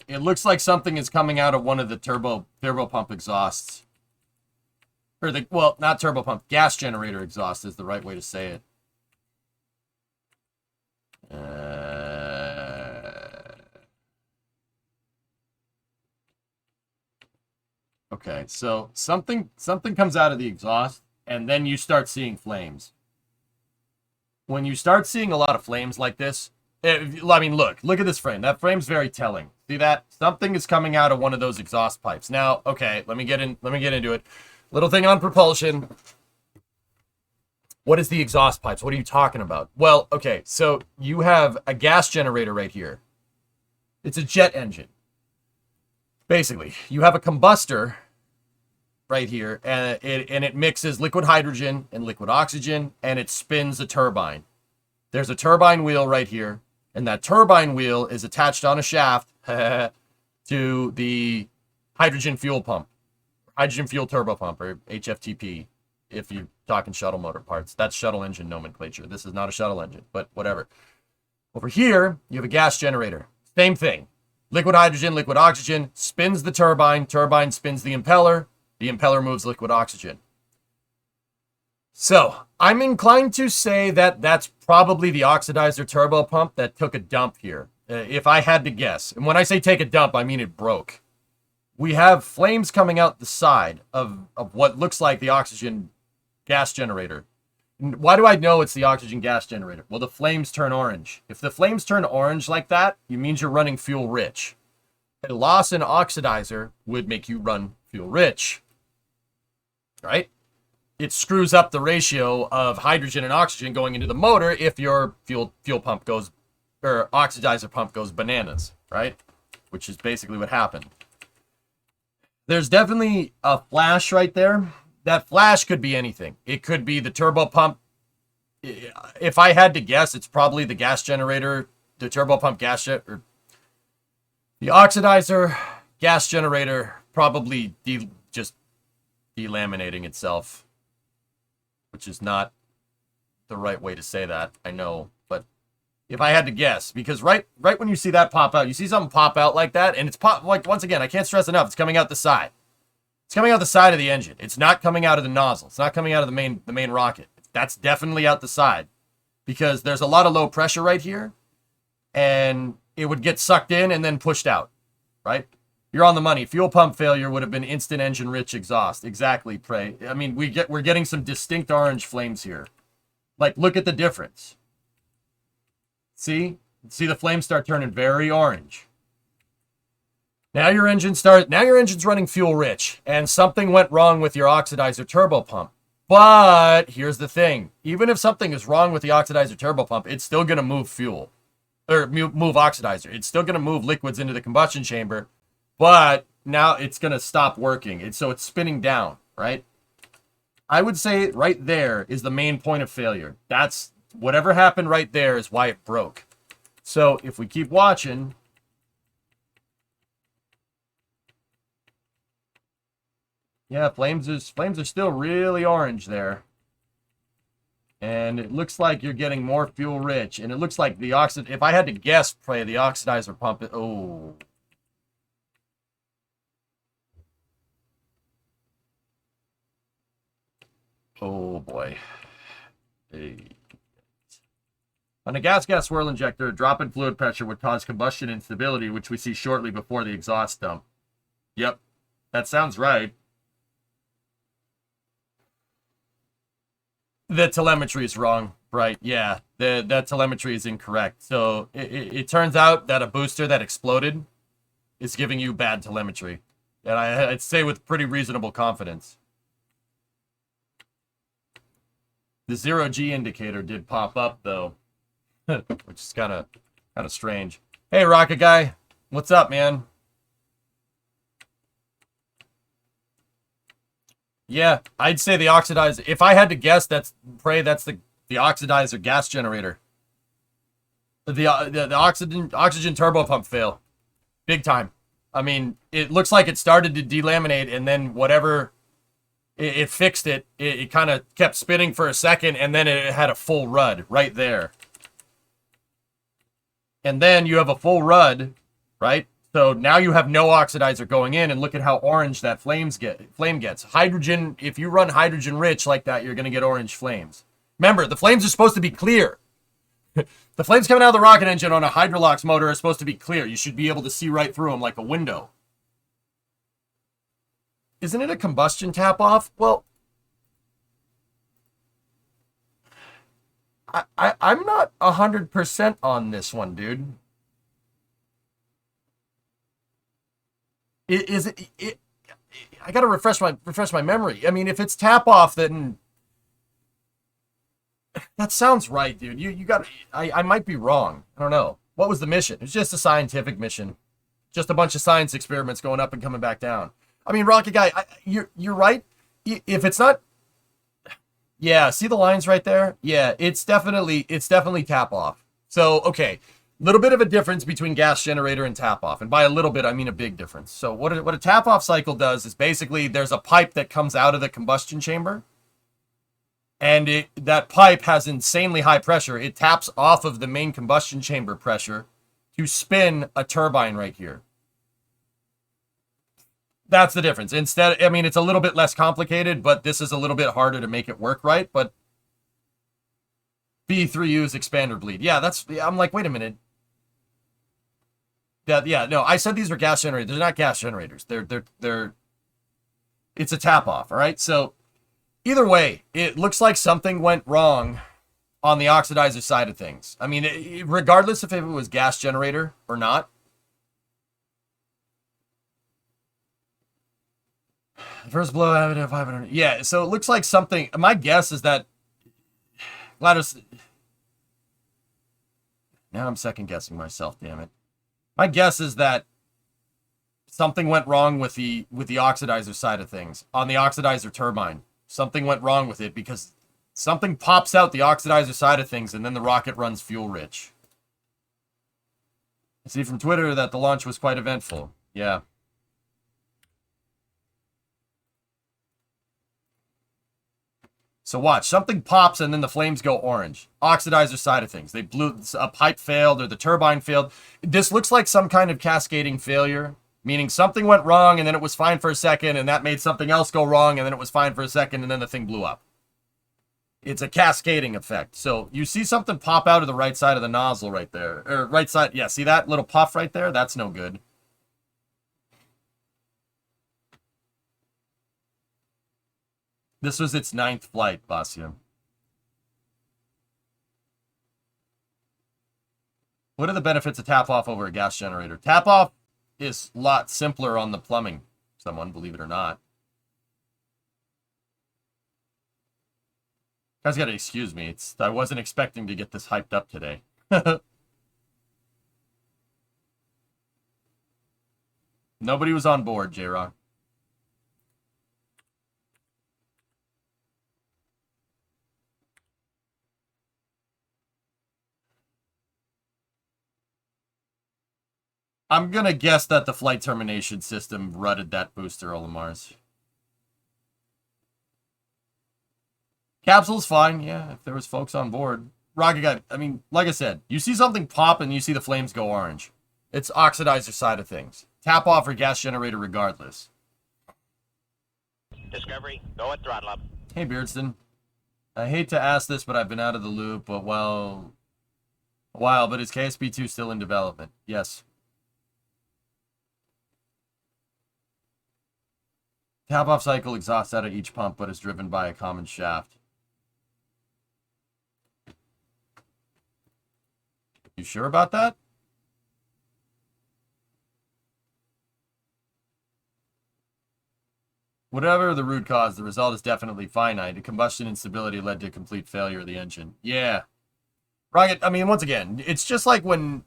It looks like something is coming out of one of the turbo pump exhausts. Or well, not turbo pump, gas generator exhaust is the right way to say it. Okay, so something comes out of the exhaust, and then you start seeing flames. When you start seeing a lot of flames like this, I mean, look at this frame. That frame's very telling. See that? Something is coming out of one of those exhaust pipes. Now, okay, let me get into it. Little thing on propulsion. What is the exhaust pipes? What are you talking about? Well, okay, so you have a gas generator right here. It's a jet engine. Basically, you have a combustor right here, and it mixes liquid hydrogen and liquid oxygen, and it spins a turbine. There's a turbine wheel right here, and that turbine wheel is attached on a shaft to the hydrogen fuel pump, hydrogen fuel turbo pump, or HFTP, if you're talking shuttle motor parts. That's shuttle engine nomenclature. This is not a shuttle engine, but whatever. Over here, you have a gas generator. Same thing. Liquid hydrogen, liquid oxygen, spins the turbine. Turbine spins the impeller moves liquid oxygen. So, I'm inclined to say that that's probably the oxidizer turbo pump that took a dump here. If I had to guess. And when I say take a dump, I mean it broke. We have flames coming out the side of what looks like the oxygen gas generator. Why do I know it's the oxygen gas generator? Well, the flames turn orange. If the flames turn orange like that, it means you're running fuel rich. A loss in oxidizer would make you run fuel rich, right? It screws up the ratio of hydrogen and oxygen going into the motor if your fuel pump goes, or oxidizer pump goes bananas, right? Which is basically what happened. There's definitely a flash right there. That flash could be anything. It could be the turbo pump. If I had to guess, it's probably the gas generator, the turbo pump gas jet, or the oxidizer gas generator probably just delaminating itself, which is not the right way to say that, I know. But if I had to guess, because right when you see that pop out, you see something pop out like that, and it's like, once again, I can't stress enough, it's coming out the side. It's coming out the side of the engine. It's not coming out of the nozzle. It's not coming out of the main rocket. That's definitely out the side, because there's a lot of low pressure right here, and it would get sucked in and then pushed out, right? You're on the money. Fuel pump failure would have been instant engine rich exhaust. Exactly, Prey. I mean, we're getting some distinct orange flames here. Like, look at the difference. See the flames start turning very orange. Now your engine's running fuel rich, and something went wrong with your oxidizer turbo pump. But here's the thing. Even if something is wrong with the oxidizer turbo pump, it's still going to move fuel, or move oxidizer. It's still going to move liquids into the combustion chamber, but now it's going to stop working. So it's spinning down, right? I would say right there is the main point of failure. That's whatever happened right there is why it broke. So if we keep watching, yeah, flames are still really orange there. And it looks like you're getting more fuel rich. And it looks like the if I had to guess, Prey, the oxidizer pump, oh. Oh boy. Hey. On a gas swirl injector, a drop in fluid pressure would cause combustion instability, which we see shortly before the exhaust dump. Yep, that sounds right. The telemetry is wrong, right? Yeah, that telemetry is incorrect. So it turns out that a booster that exploded is giving you bad telemetry. And I'd say with pretty reasonable confidence. The 0G indicator did pop up, though, which is kind of strange. Hey, Rocket Guy, what's up, man? Yeah, I'd say the oxidizer. If I had to guess, that's the oxidizer gas generator. The oxygen turbo pump fail, big time. I mean, it looks like it started to delaminate, and then whatever it fixed it. It kind of kept spinning for a second, and then it had a full rud right there. And then you have a full rud, right? So now you have no oxidizer going in, and look at how orange that flame gets. Hydrogen, if you run hydrogen rich like that, you're going to get orange flames. Remember, the flames are supposed to be clear. The flames coming out of the rocket engine on a Hydrolox motor are supposed to be clear. You should be able to see right through them like a window. Isn't it a combustion tap off? Well, I'm not 100% on this one, dude. I gotta refresh my memory. I mean, if it's tap off, then that sounds right, dude. You got. I might be wrong. I don't know. What was the mission? It was just a scientific mission, just a bunch of science experiments going up and coming back down. I mean, Rocket Guy, you're right. If it's not, yeah, see the lines right there? Yeah, it's definitely tap off. So okay. Little bit of a difference between gas generator and tap off. And by a little bit, I mean a big difference. So what a tap off cycle does is basically there's a pipe that comes out of the combustion chamber. And that pipe has insanely high pressure. It taps off of the main combustion chamber pressure to spin a turbine right here. That's the difference. Instead, I mean, it's a little bit less complicated, but this is a little bit harder to make it work right. But B3U's expander bleed. Yeah, I'm like, wait a minute. Yeah, no, I said these were gas generators. They're not gas generators. It's a tap off, all right? So either way, it looks like something went wrong on the oxidizer side of things. I mean, regardless if it was gas generator or not. First blowout at 500. Yeah, so it looks like something. My guess is that Gladys. Now I'm second guessing myself, damn it. My guess is that something went wrong with the oxidizer side of things on the oxidizer turbine. Something went wrong with it because something pops out the oxidizer side of things and then the rocket runs fuel rich. I see from Twitter that the launch was quite eventful. Yeah. So watch, something pops and then the flames go orange. Oxidizer side of things. They blew, a pipe failed or the turbine failed. This looks like some kind of cascading failure, meaning something went wrong and then it was fine for a second and that made something else go wrong and then it was fine for a second and then the thing blew up. It's a cascading effect. So you see something pop out of the right side of the nozzle right there. Or right side, yeah, see that little puff right there? That's no good. This was its 9th flight, Basia. What are the benefits of tap off over a gas generator? Tap off is a lot simpler on the plumbing. Someone, believe it or not. Guys gotta excuse me. I wasn't expecting to get this hyped up today. Nobody was on board, J-Rock. I'm gonna guess that the flight termination system rutted that booster, Olimars. Capsule's fine, yeah, if there was folks on board. Rocket Guy, I mean, like I said, you see something pop and you see the flames go orange. It's oxidizer side of things. Tap off or gas generator regardless. Discovery, go at throttle up. Hey, Beardston. I hate to ask this, but I've been out of the loop, but a while, but is KSP-2 still in development? Yes. Tap-off cycle exhausts out of each pump, but is driven by a common shaft. You sure about that? Whatever the root cause, the result is definitely finite. A combustion instability led to complete failure of the engine. Yeah. Rocket, I mean, once again, it's just like when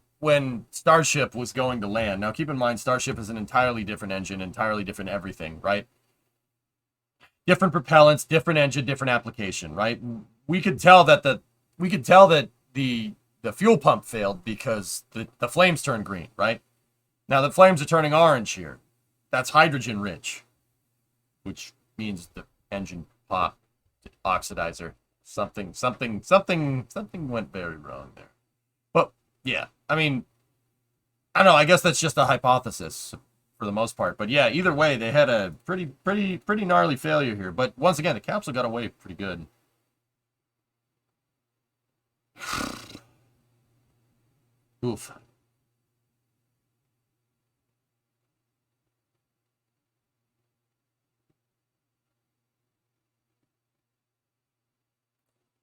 Starship was going to land. Now, keep in mind, Starship is an entirely different engine, entirely different everything, right? Different propellants, different engine, different application, right? We could tell that the fuel pump failed because the flames turned green, right? Now the flames are turning orange here. That's hydrogen rich, which means the engine popped, oxidizer. Something went very wrong there. But yeah, I mean, I don't know. I guess that's just a hypothesis for the most part. But yeah, either way, they had a pretty gnarly failure here. But once again, the capsule got away pretty good. Oof.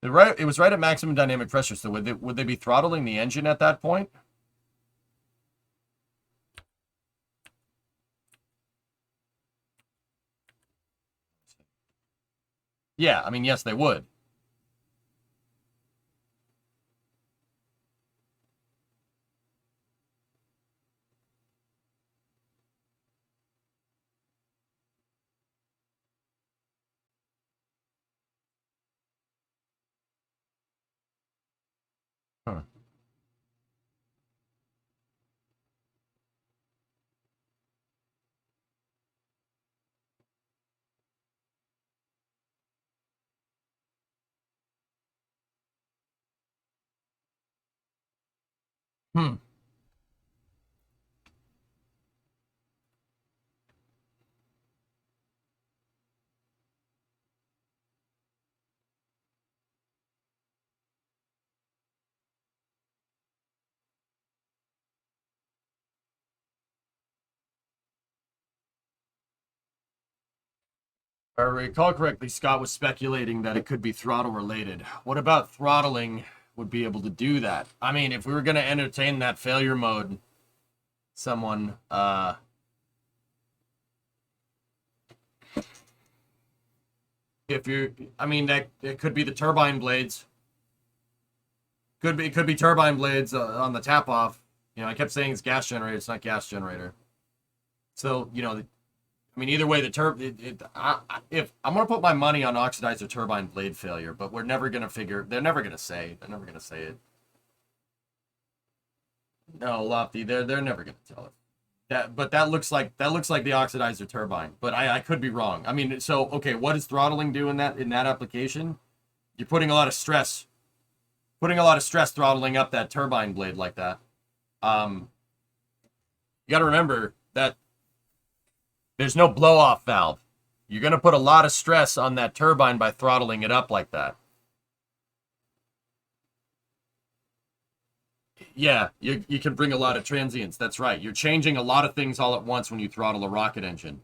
It was right at maximum dynamic pressure. So would they be throttling the engine at that point? Yeah, I mean, yes, they would. Huh. Hmm. If I recall correctly, Scott was speculating that it could be throttle related. What about throttling would be able to do that? I mean, if we were going to entertain that failure mode, someone, if you, I mean, that it could be the turbine blades. It could be turbine blades on the tap off. You know, I kept saying it's gas generator. It's not gas generator. So, you know, I mean, either way, if I'm going to put my money on oxidizer turbine blade failure, but we're never going to figure, they're never going to say it. No, Lofty, they're never going to tell us. That looks like the oxidizer turbine, but I could be wrong. I mean, so okay, what does throttling do in that application? You're putting a lot of stress throttling up that turbine blade like that. You got to remember that there's no blow off valve. You're going to put a lot of stress on that turbine by throttling it up like that. Yeah, you can bring a lot of transients. That's right. You're changing a lot of things all at once when you throttle a rocket engine.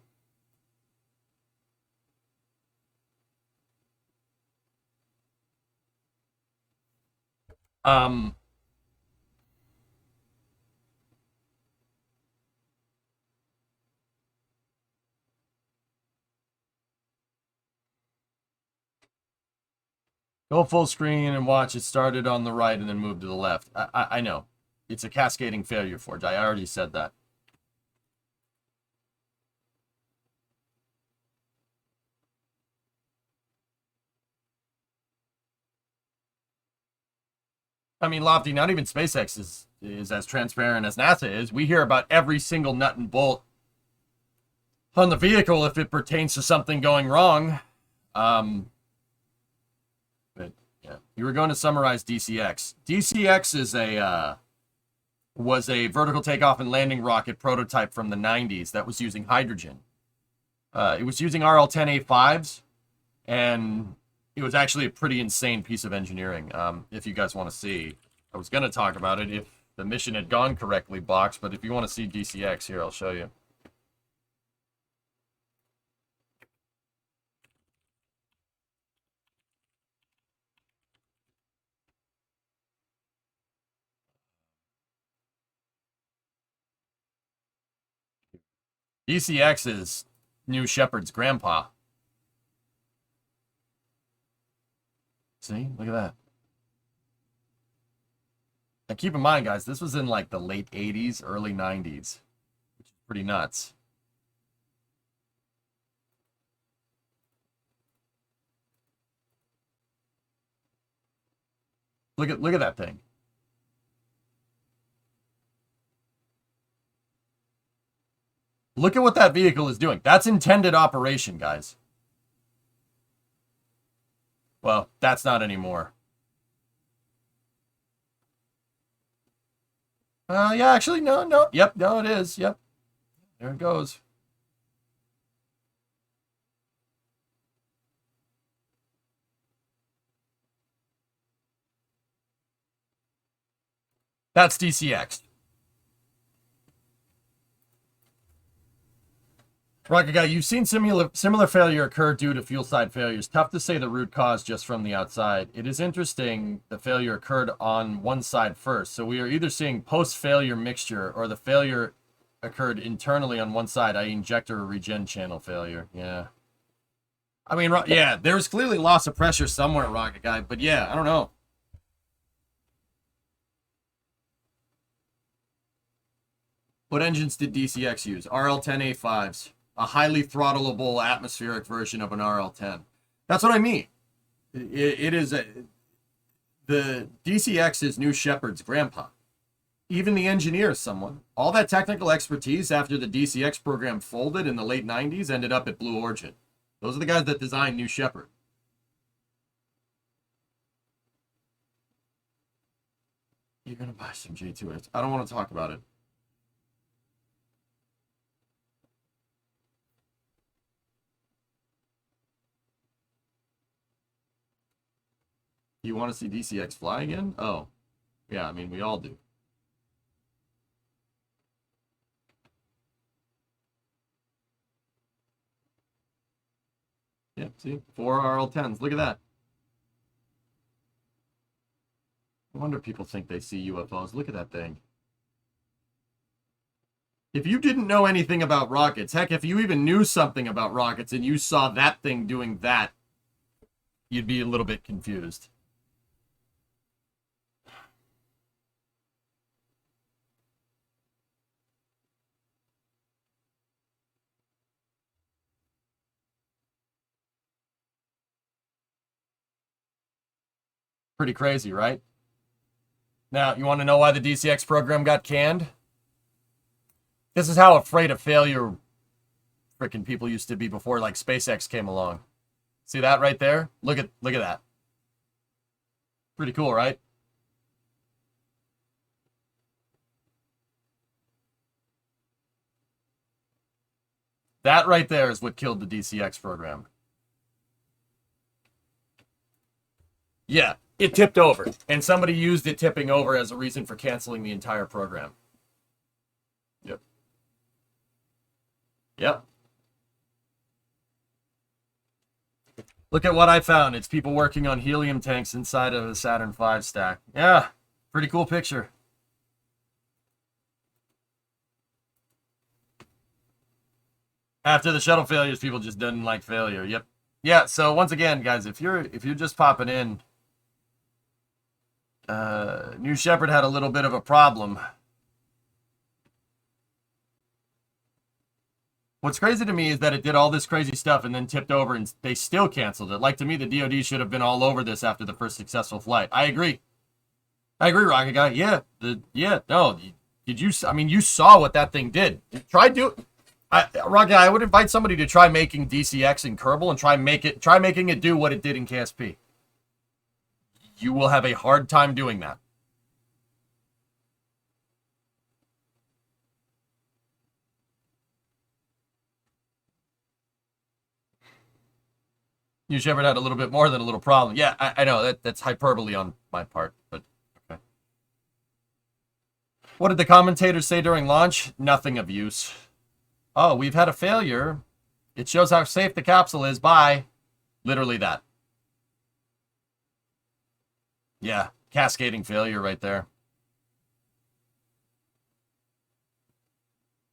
Go full screen and watch it started on the right and then move to the left. I know. It's a cascading failure, Forge. I already said that. I mean, Lofty, not even SpaceX is as transparent as NASA is. We hear about every single nut and bolt on the vehicle if it pertains to something going wrong. But yeah, you were going to summarize DCX. DCX was a vertical takeoff and landing rocket prototype from the 90s that was using hydrogen. It was using RL-10A5s, and it was actually a pretty insane piece of engineering. If you guys want to see, I was going to talk about it if the mission had gone correctly, Box, but if you want to see DCX, here, I'll show you. DCX is New Shepard's grandpa. See? Look at that. And keep in mind, guys, this was in like the late 80s, early 90s, which is pretty nuts. Look at that thing. Look at what that vehicle is doing. That's intended operation, guys. Well, that's not anymore. Yeah, actually, no. Yep, no, it is. Yep. There it goes. That's DCX. Rocket Guy, you've seen similar failure occur due to fuel side failures. Tough to say the root cause just from the outside. It is interesting the failure occurred on one side first. So we are either seeing post-failure mixture or the failure occurred internally on one side, i.e. injector or regen channel failure. Yeah. I mean, yeah, there's clearly loss of pressure somewhere, Rocket Guy. But yeah, I don't know. What engines did DCX use? RL10A5s. A highly throttleable atmospheric version of an RL10. That's what I mean. It is the DCX is New Shepard's grandpa. Even the engineer is someone. All that technical expertise after the DCX program folded in the late 90s ended up at Blue Origin. Those are the guys that designed New Shepard. You're going to buy some J2S. I don't want to talk about it. You want to see DCX fly again? Oh, yeah, I mean, we all do. Yeah, see? 4 RL10s. Look at that. No wonder people think they see UFOs. Look at that thing. If you didn't know anything about rockets, heck, if you even knew something about rockets and you saw that thing doing that, you'd be a little bit confused. Pretty crazy, right? Now, you want to know why the DCX program got canned? This is how afraid of failure freaking people used to be before like SpaceX came along. See that right there? Look at that. Pretty cool, right? That right there is what killed the DCX program. Yeah, it tipped over, and somebody used it tipping over as a reason for canceling the entire program. Yep. Yep. Look at what I found. It's people working on helium tanks inside of a Saturn V stack. Yeah, pretty cool picture. After the shuttle failures, people just didn't like failure. Yep. Yeah, so once again, guys, if you're just popping in, New Shepard had a little bit of a problem. What's crazy to me is that it did all this crazy stuff and then tipped over and they still canceled it. Like, to me, the DoD should have been all over this after the first successful flight. I agree. I agree, Rocket Guy. Yeah. No. Did you, I mean, you saw what that thing did. Rocket Guy, I would invite somebody to try making DCX in Kerbal and try making it do what it did in KSP. You will have a hard time doing that. New Shepard had a little bit more than a little problem. Yeah, I know that's hyperbole on my part, but okay. What did the commentators say during launch? Nothing of use. Oh, we've had a failure. It shows how safe the capsule is by literally that. Yeah, cascading failure right there.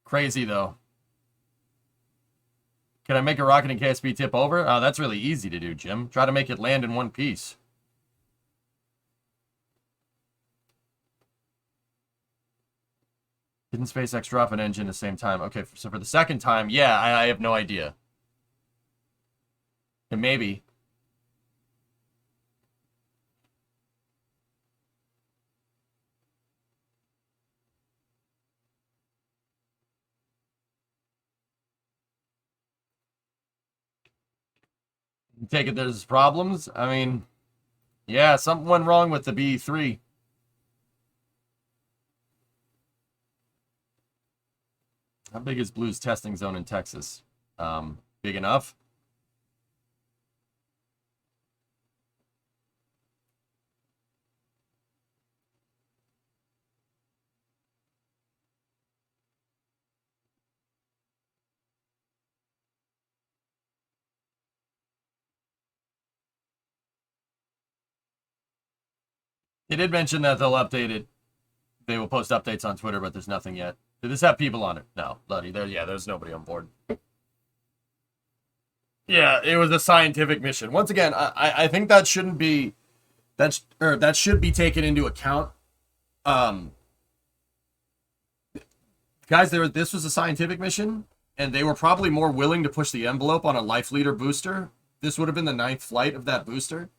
Crazy, though. Can I make a rocket in KSP tip over? Oh, that's really easy to do, Jim. Try to make it land in one piece. Didn't SpaceX drop an engine at the same time? Okay, so for the second time, yeah, I have no idea. And maybe. Take it there's problems. I mean, yeah, something went wrong with the BE3. How big is Blue's testing zone in Texas? Big enough? He did mention that they'll update it. They will post updates on Twitter, but there's nothing yet. Did this have people on it? No, bloody. There's nobody on board. Yeah, it was a scientific mission. Once again, I think that shouldn't be that should be taken into account. Guys, this was a scientific mission, and they were probably more willing to push the envelope on a life leader booster. This would have been the 9th flight of that booster.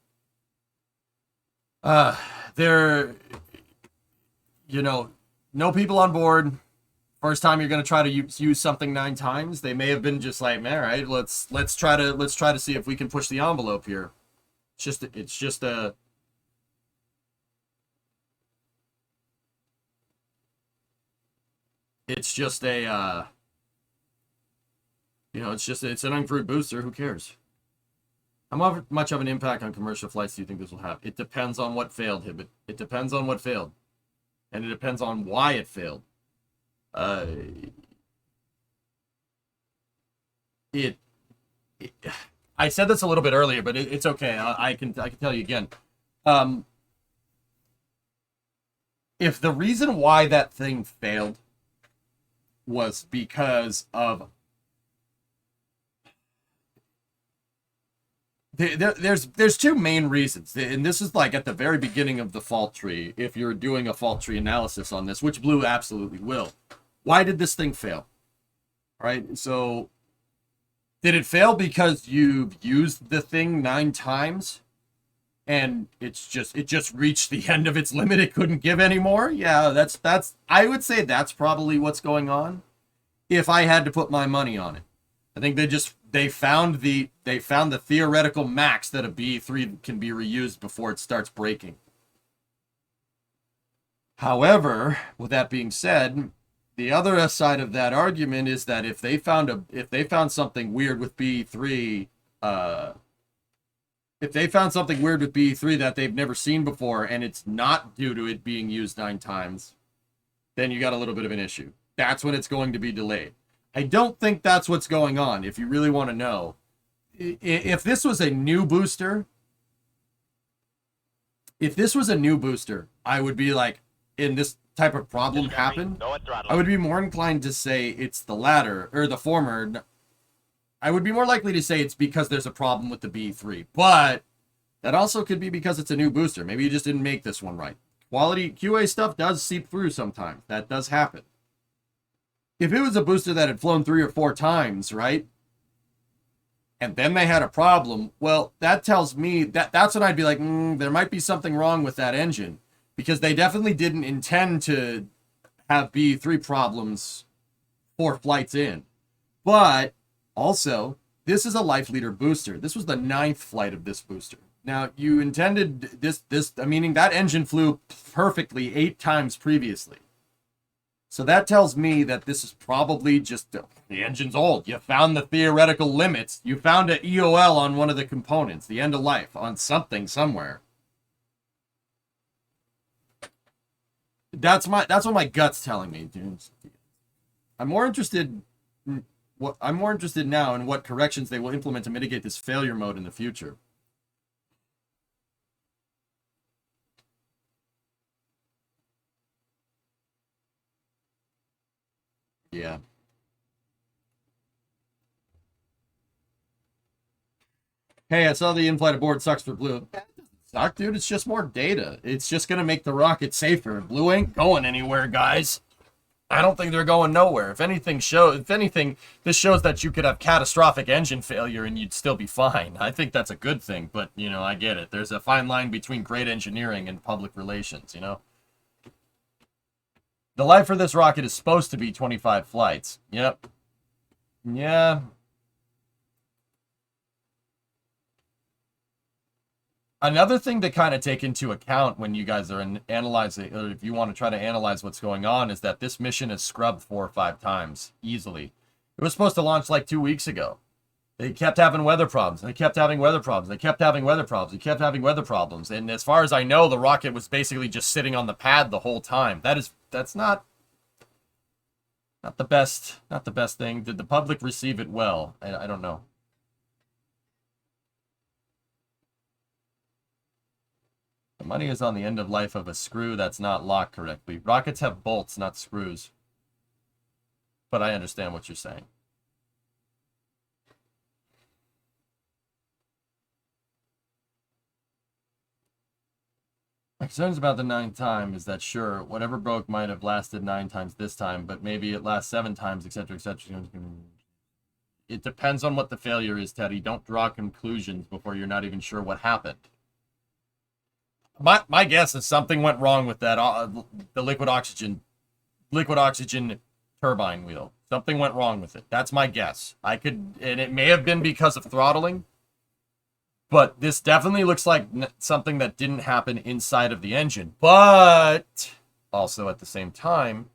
No people on board. First time you're going to try to use something 9 times, they may have been just like, man, all right, let's try to see if we can push the envelope here. It's just an uncrewed booster. Who cares? How much of an impact on commercial flights do you think this will have? It depends on what failed, Hibbit. It depends on what failed. And it depends on why it failed. I said this a little bit earlier, but it's okay. I can tell you again. If the reason why that thing failed was because of there's 2 main reasons, and this is like at the very beginning of the fault tree. If you're doing a fault tree analysis on this, which Blue absolutely will, why did this thing fail? All right, so did it fail because you've used the thing 9 times, and it just reached the end of its limit? It couldn't give anymore. Yeah, that's I would say that's probably what's going on. If I had to put my money on it, I think they found the theoretical max that a B3 can be reused before it starts breaking. However, with that being said, the other side of that argument is that if they found something weird with B3, that they've never seen before, and it's not due to it being used 9 times, then you got a little bit of an issue. That's when it's going to be delayed. I don't think that's what's going on. If you really want to know, if this was a new booster, I would be like, in this type of problem happened, I would be more inclined to say it's the latter, or the former. I would be more likely to say it's because there's a problem with the B3, but that also could be because it's a new booster. Maybe you just didn't make this one right. Quality QA stuff does seep through sometimes. That does happen. If it was a booster that had flown 3 or 4 times, right, and then they had a problem, well, that tells me that's when I'd be like, there might be something wrong with that engine, because they definitely didn't intend to have B3 problems 4 flights in. But also, this is a life leader booster. This was the 9th flight of this booster. Now, you intended meaning that engine flew perfectly 8 times previously. So that tells me that this is probably just, the engine's old. You found the theoretical limits. You found an EOL on one of the components, the end of life, on something somewhere. That's what my gut's telling me, dude. I'm more interested now in what corrections they will implement to mitigate this failure mode in the future. Yeah. Hey, I saw the in-flight abort sucks for Blue. That doesn't suck, dude. It's just more data. It's just going to make the rocket safer. Blue ain't going anywhere, guys. I don't think they're going nowhere. If anything, this shows that you could have catastrophic engine failure and you'd still be fine. I think that's a good thing, but, I get it. There's a fine line between great engineering and public relations, The life for this rocket is supposed to be 25 flights. Yep. Yeah. Another thing to kind of take into account when you guys are analyzing, or if you want to try to analyze what's going on, is that this mission is scrubbed 4 or 5 times easily. It was supposed to launch like 2 weeks ago. They kept having weather problems. They kept having weather problems. They kept having weather problems. They kept having weather problems. And as far as I know, the rocket was basically just sitting on the pad the whole time. That's not the best thing. Did the public receive it well? I don't know. The money is on the end of life of a screw that's not locked correctly. Rockets have bolts, not screws. But I understand what you're saying. My concerns about the 9th time is that sure, whatever broke might have lasted 9 times this time, but maybe it lasts 7 times, etc., etc. It depends on what the failure is, Teddy. Don't draw conclusions before you're not even sure what happened. My guess is something went wrong with that the liquid oxygen turbine wheel. Something went wrong with it. That's my guess. And it may have been because of throttling, but this definitely looks like something that didn't happen inside of the engine. But also at the same time,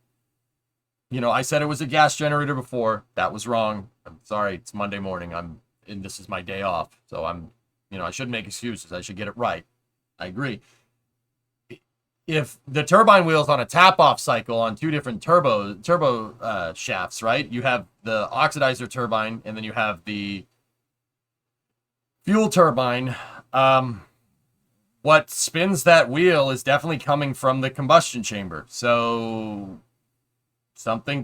you know, I said it was a gas generator before. That was wrong. I'm sorry. It's Monday morning. And this is my day off. So I shouldn't make excuses. I should get it right. I agree. If the turbine wheel's on a tap-off cycle on 2 different turbo shafts, right? You have the oxidizer turbine, and then you have the fuel turbine. What spins that wheel is definitely coming from the combustion chamber. So something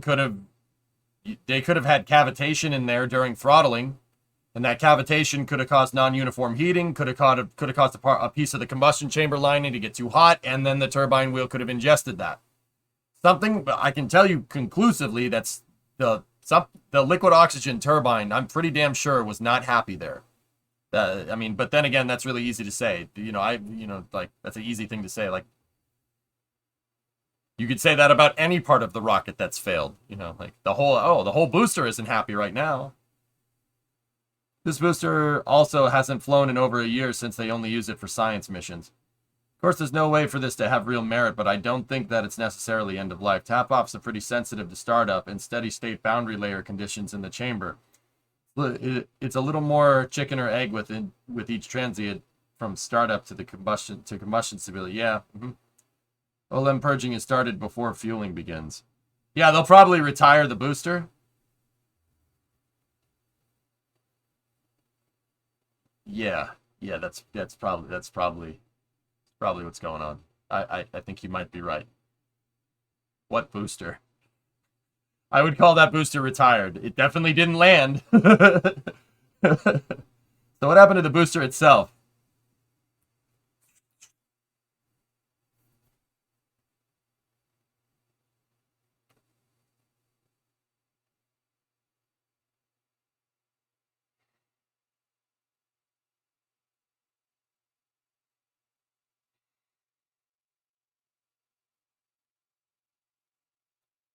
they could have had cavitation in there during throttling. And that cavitation could have caused non-uniform heating, could have caused a piece of the combustion chamber lining to get too hot, and then the turbine wheel could have ingested that. Something I can tell you conclusively that's the liquid oxygen turbine, I'm pretty damn sure was not happy there. But then again, that's really easy to say. That's an easy thing to say. Like, you could say that about any part of the rocket that's failed. Like the whole booster isn't happy right now. This booster also hasn't flown in over a year since they only use it for science missions. Of course, there's no way for this to have real merit, but I don't think that it's necessarily end of life. Tap-offs are pretty sensitive to startup and steady-state boundary layer conditions in the chamber. It's a little more chicken or egg with each transient from startup to combustion stability. Yeah. OLM purging is started before fueling begins. Yeah, they'll probably retire the booster. Yeah, that's probably what's going on. I think you might be right. What booster? I would call that booster retired. It definitely didn't land. So what happened to the booster itself?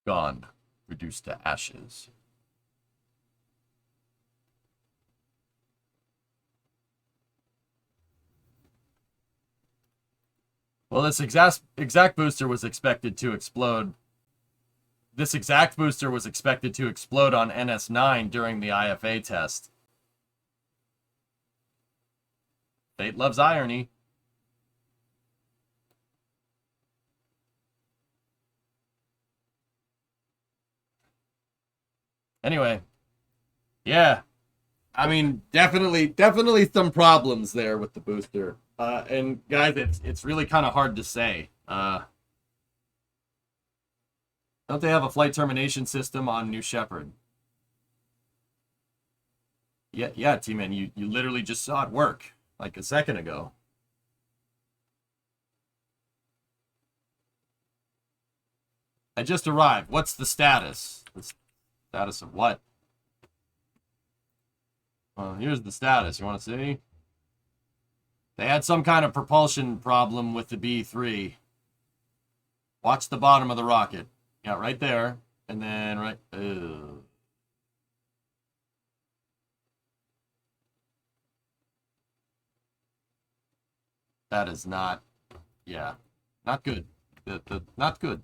Gone. Reduced to ashes. Well, this exact booster was expected to explode. This exact booster was expected to explode on NS9 during the IFA test. Fate loves irony. Anyway, yeah, I mean, definitely some problems there with the booster. And guys, it's really kind of hard to say. Don't they have a flight termination system on New Shepard? Yeah, T-Man, you literally just saw it work like a second ago. I just arrived. What's the status? Status of what? Well, here's the status. You want to see? They had some kind of propulsion problem with the B3. Watch the bottom of the rocket. Yeah, right there. And then right... That is not... Yeah. Not good. Not good.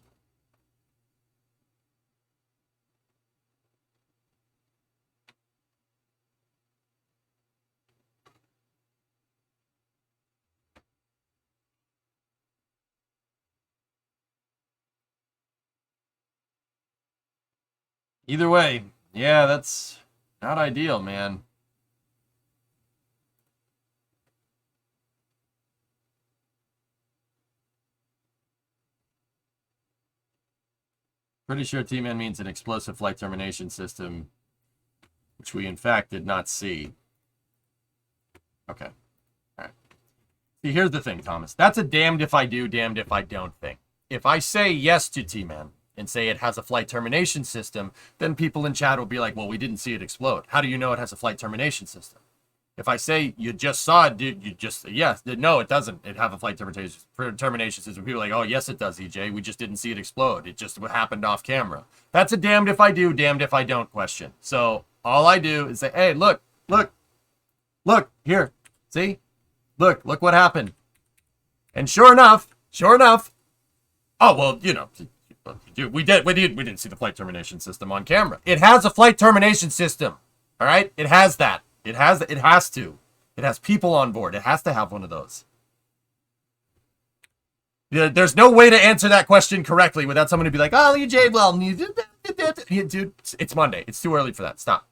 Either way, yeah, that's not ideal, man. Pretty sure T-Man means an explosive flight termination system, which we in fact did not see. Okay. All right. See, here's the thing, Thomas. That's a damned if I do, damned if I don't thing. If I say yes to T-Man and say it has a flight termination system, then people in chat will be like, well, we didn't see it explode. How do you know it has a flight termination system? If I say you just saw it, dude, you just, yes, no, it doesn't. It have a flight termination system. People are like, oh, yes, it does, EJ. We just didn't see it explode. It just happened off camera. That's a damned if I do, damned if I don't question. So all I do is say, hey, look, here, see? Look what happened. And sure enough, oh, well, you know, we didn't see the flight termination system on camera. It has a flight termination system. All right? It has that. It has to. It has people on board. It has to have one of those. There's no way to answer that question correctly without somebody be like, oh, EJ, well, dude, it's Monday. It's too early for that. Stop.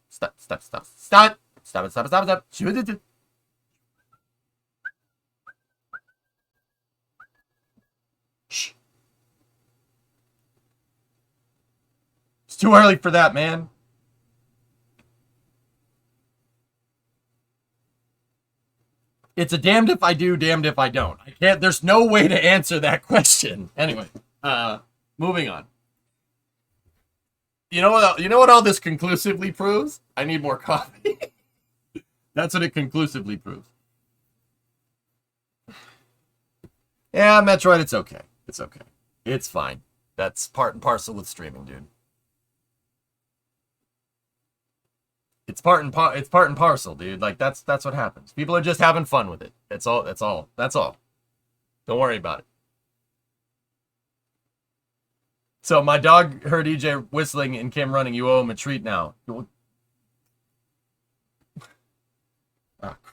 Shh. It's too early for that, man. It's a damned if I do, damned if I don't. I can't. There's no way to answer that question. Anyway, moving on. You know what all this conclusively proves? I need more coffee. That's what it conclusively proves. Yeah, Metroid, it's okay. It's okay. It's fine. That's part and parcel with streaming, dude. It's part and parcel, dude. Like that's what happens. People are just having fun with it. That's all. Don't worry about it. So my dog heard EJ whistling and came running. You owe him a treat now. Oh,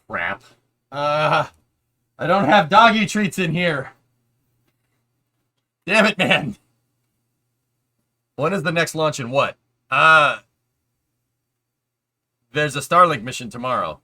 crap. I don't have doggy treats in here. Damn it, man. When is the next launch and what? There's a Starlink mission tomorrow.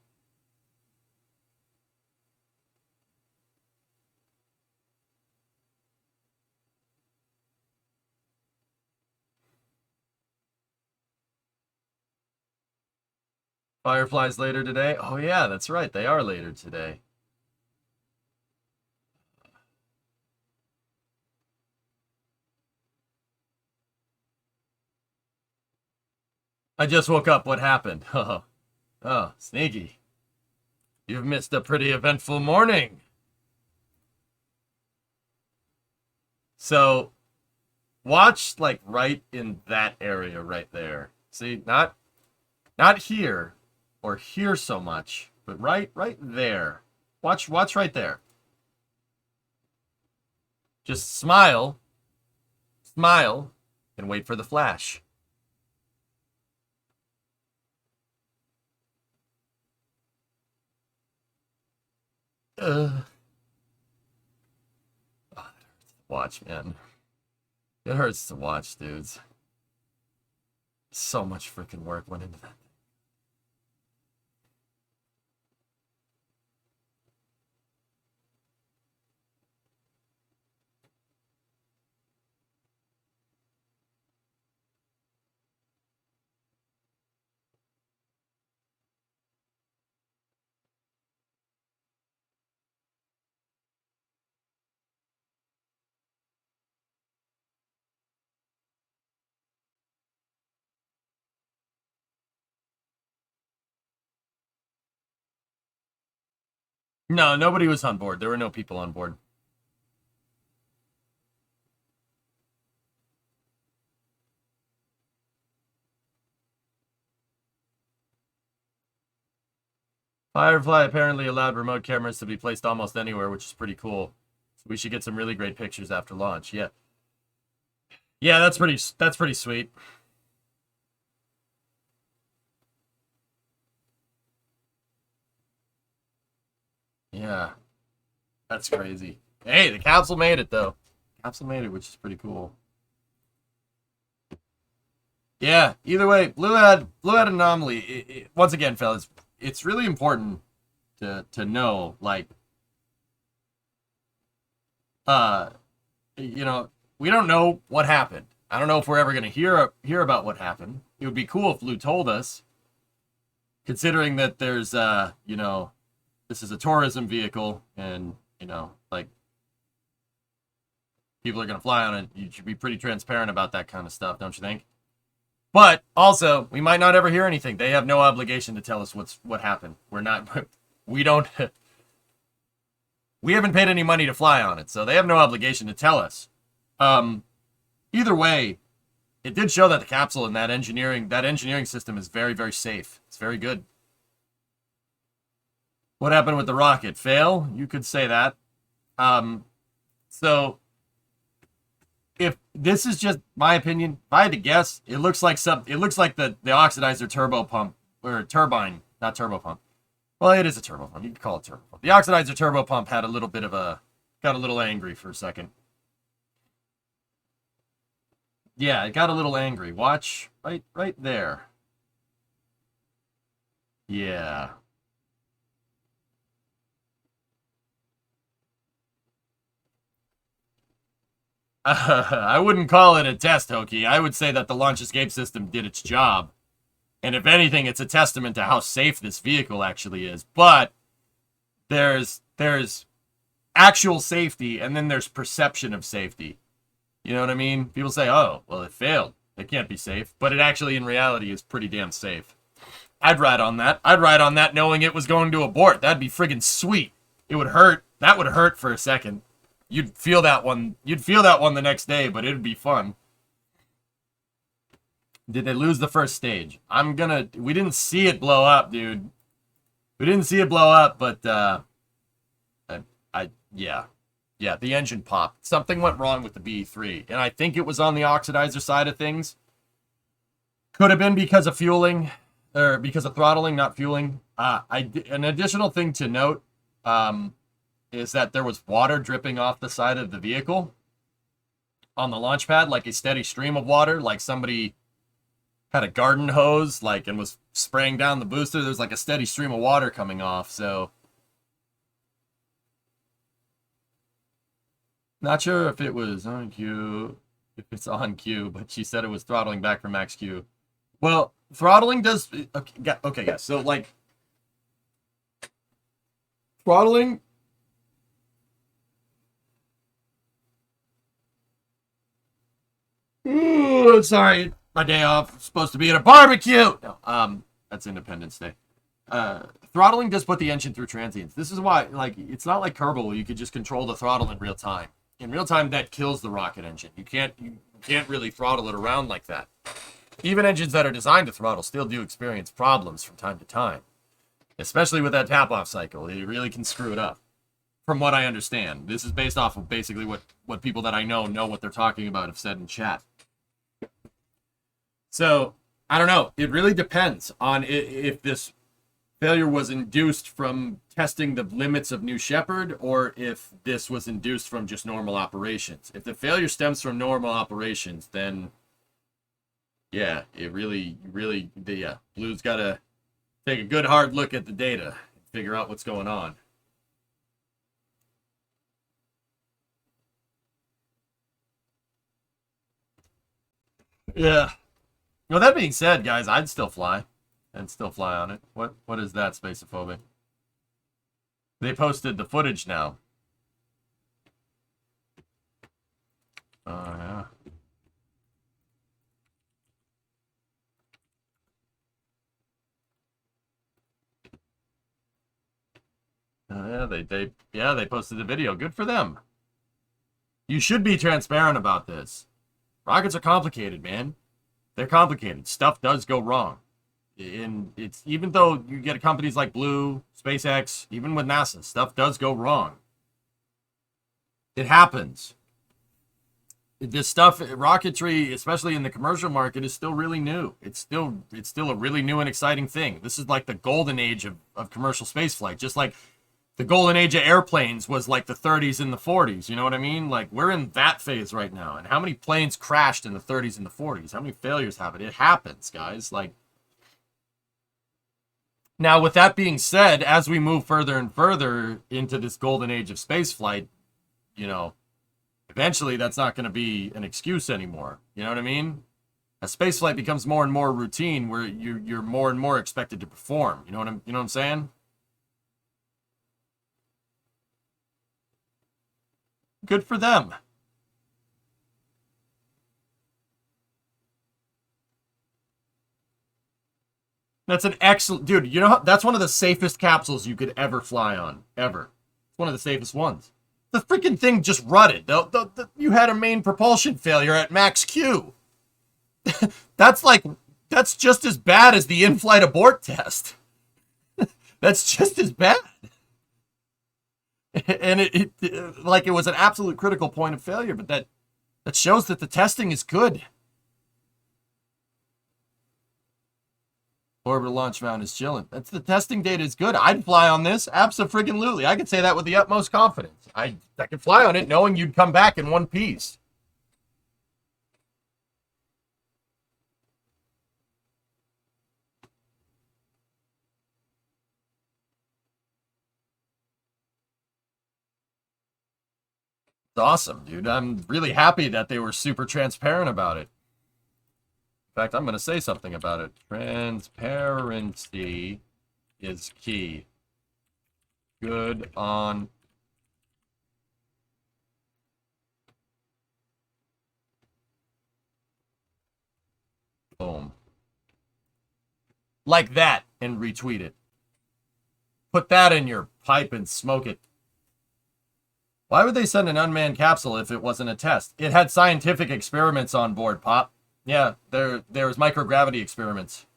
Fireflies later today? Oh yeah, that's right. They are later today. I just woke up. What happened? Oh, sneaky. You've missed a pretty eventful morning. So, watch like right in that area right there. See, not here or here so much, but right there. Watch right there. Just smile, and wait for the flash. Oh, it hurts to watch, man. It hurts to watch, dudes. So much freaking work went into that. No, nobody was on board. There were no people on board. Firefly apparently allowed remote cameras to be placed almost anywhere, which is pretty cool. So we should get some really great pictures after launch. Yeah. Yeah, that's pretty sweet. Yeah. That's crazy. Hey, the capsule made it though. Capsule made it, which is pretty cool. Yeah, either way, Blue had anomaly. Once again, fellas, it's really important to know, like, you know, we don't know what happened. I don't know if we're ever going to hear about what happened. It would be cool if Blue told us, considering that there's, you know, this is a tourism vehicle and, you know, like, people are going to fly on it. You should be pretty transparent about that kind of stuff, don't you think? But also, we might not ever hear anything. They have no obligation to tell us what happened. We haven't paid any money to fly on it, so they have no obligation to tell us. Either way, it did show that the capsule and that engineering system is very, very safe. It's very good. What happened with the rocket? Fail? You could say that. So if this is just my opinion, if I had to guess, it looks like the oxidizer turbo pump or turbine, not turbo pump. Well, it is a turbo pump. You can call it turbo pump. The oxidizer turbo pump had got a little angry for a second. Yeah, it got a little angry. Watch right there. Yeah. I wouldn't call it a test, Hokie. I would say that the launch escape system did its job. And if anything, it's a testament to how safe this vehicle actually is. But there's actual safety, and then there's perception of safety. You know what I mean? People say, oh, well, it failed. It can't be safe. But it actually, in reality, is pretty damn safe. I'd ride on that. I'd ride on that knowing it was going to abort. That'd be friggin' sweet. It would hurt. That would hurt for a second. You'd feel that one. You'd feel that one the next day, but it'd be fun. Did they lose the first stage? We didn't see it blow up, dude. We didn't see it blow up, but, yeah, the engine popped. Something went wrong with the BE-3, and I think it was on the oxidizer side of things. Could have been because of fueling, or because of throttling, not fueling. An additional thing to note, is that there was water dripping off the side of the vehicle on the launch pad, like a steady stream of water, like somebody had a garden hose, like, and was spraying down the booster. There's like a steady stream of water coming off, so not sure if it was on cue, if it's on cue, but she said it was throttling back from max Q. Well, throttling does, okay, guys, so like, throttling, ooh, sorry, my day off, supposed to be at a barbecue. No, that's Independence Day. Throttling does put the engine through transients. This is why, like, it's not like Kerbal where you could just control the throttle in real time. In real time, that kills the rocket engine. You can't really throttle it around like that. Even engines that are designed to throttle still do experience problems from time to time, especially with that tap-off cycle. It really can screw it up. From what I understand, this is based off of basically what people that I know what they're talking about have said in chat. So, I don't know. It really depends on if this failure was induced from testing the limits of New Shepard or if this was induced from just normal operations. If the failure stems from normal operations, then yeah, it really, Blue's got to take a good hard look at the data and figure out what's going on. Yeah. Well, that being said, guys, I'd still fly. I'd still fly on it. What is that, Spacophobic? They posted the footage now. Oh, yeah. Yeah, they posted the video. Good for them. You should be transparent about this. Rockets are complicated, man. They're complicated. Stuff does go wrong. And it's, even though you get companies like Blue, SpaceX, even with NASA, stuff does go wrong. It happens. This stuff, rocketry, especially in the commercial market, is still really new. It's still a really new and exciting thing. This is like the golden age of commercial spaceflight. Just like the golden age of airplanes was like the 30s and the 40s. You know what I mean? Like, we're in that phase right now. And how many planes crashed in the 30s and the 40s? How many failures have it? It happens, guys. Like, now, with that being said, as we move further and further into this golden age of spaceflight, you know, eventually that's not going to be an excuse anymore. You know what I mean? As spaceflight becomes more and more routine, where you're more and more expected to perform. You know what I'm saying? Good for them. That's an excellent, dude. You know how, that's one of the safest capsules you could ever fly on, ever. It's one of the safest ones. The freaking thing just rutted. You had a main propulsion failure at max Q. That's just as bad as the in-flight abort test. That's just as bad. And it was an absolute critical point of failure, but that shows that the testing is good. Orbital launch mount is chilling. That's the testing data is good. I'd fly on this. Abso-friggin-lutely. I could say that with the utmost confidence. I could fly on it knowing you'd come back in one piece. It's awesome, dude. I'm really happy that they were super transparent about it. In fact, I'm going to say something about it. Transparency is key. Good on... Boom. Like that, and retweet it. Put that in your pipe and smoke it. Why would they send an unmanned capsule if it wasn't a test? It had scientific experiments on board, Pop. Yeah, there was microgravity experiments.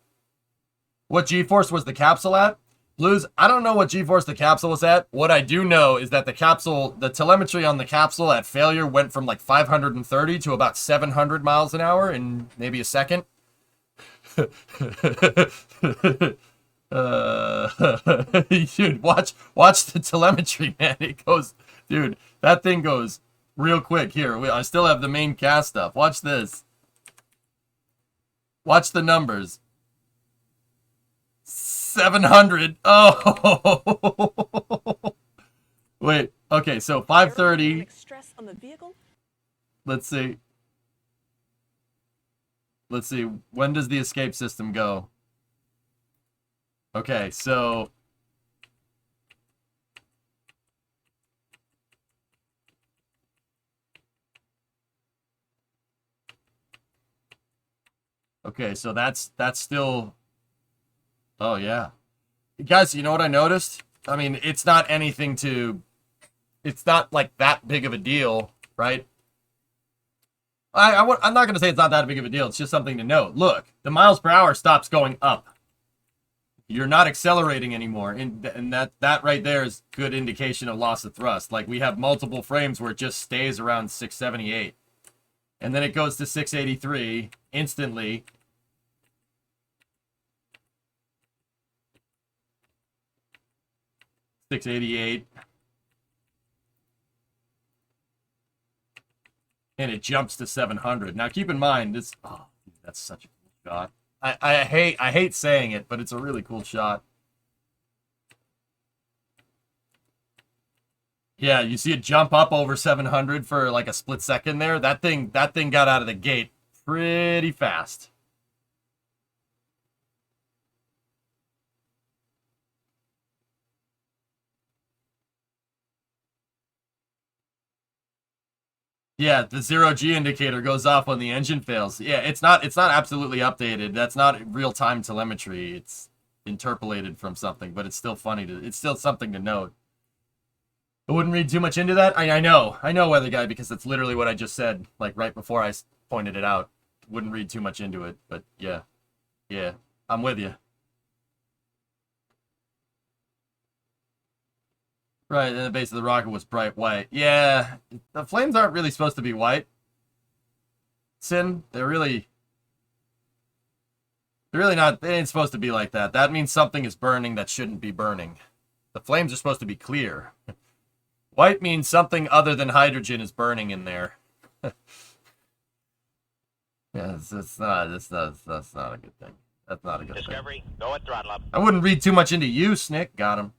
What G-force was the capsule at? Blues, I don't know what G-force the capsule was at. What I do know is that the telemetry on the capsule at failure went from like 530 to about 700 miles an hour in maybe a second. Dude, watch the telemetry, man. It goes, dude, that thing goes real quick. Here, I still have the main cast stuff. Watch this. Watch the numbers. 700. Oh. Wait. Okay, so 530. Stress on the vehicle. Let's see. Let's see. When does the escape system go? Okay, so okay, so that's still. Oh yeah. Guys, you know what I noticed? I mean, it's not anything to, it's not like that big of a deal, right? I'm not going to say it's not that big of a deal. It's just something to note. Look, the miles per hour stops going up. You're not accelerating anymore. And that right there is good indication of loss of thrust. Like, we have multiple frames where it just stays around 678. And then it goes to 683 instantly. $688. And it jumps to 700. Now keep in mind this. Oh, that's such a cool shot. I hate saying it, but it's a really cool shot. Yeah, you see it jump up over 700 for like a split second there. That thing got out of the gate pretty fast. Yeah, the 0G indicator goes off when the engine fails. Yeah, it's not absolutely updated. That's not real-time telemetry. It's interpolated from something, but it's still it's still something to note. I wouldn't read too much into that. I know, Weather Guy, because that's literally what I just said, like right before I pointed it out. Wouldn't read too much into it, but yeah, I'm with you. Right, and the base of the rocket was bright white. Yeah, the flames aren't really supposed to be white. Sin, they're really not, they ain't supposed to be like that. That means something is burning that shouldn't be burning. The flames are supposed to be clear. White means something other than hydrogen is burning in there. Yeah, that's not a good thing. That's not a good thing. Discovery, go at throttle up. I wouldn't read too much into you, Snick. Got him.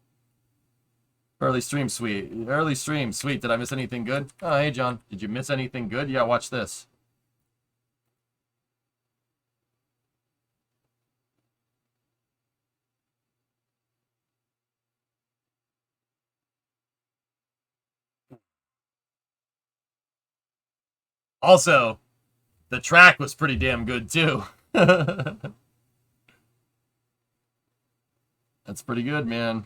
Early stream, sweet. Early stream, sweet. Did I miss anything good? Oh, hey, John. Did you miss anything good? Yeah, watch this. Also, the track was pretty damn good, too. That's pretty good, man.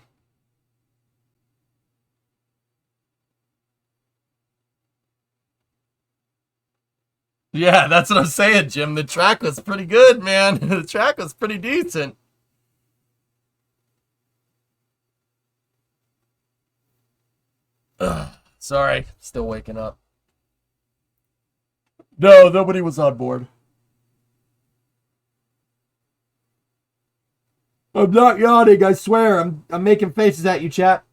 Yeah, that's what I'm saying, Jim. The track was pretty good, man. The track was pretty decent. Ugh, sorry, still waking up. No, nobody was on board. I'm not yawning, I swear. I'm making faces at you, chat.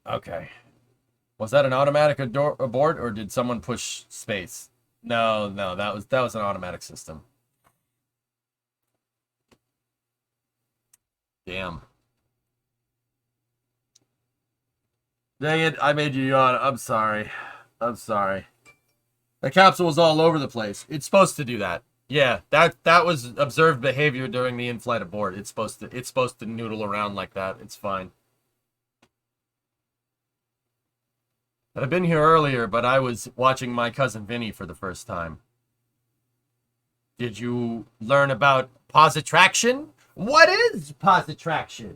Okay. Was that an automatic abort, or did someone push space? No, that was an automatic system. Damn. Dang it, I made you yawn. I'm sorry. I'm sorry. The capsule was all over the place. It's supposed to do that. Yeah, that was observed behavior during the in-flight abort. It's supposed to noodle around like that. It's fine. I've been here earlier, but I was watching My Cousin Vinny for the first time. Did you learn about posittraction? What is posittraction?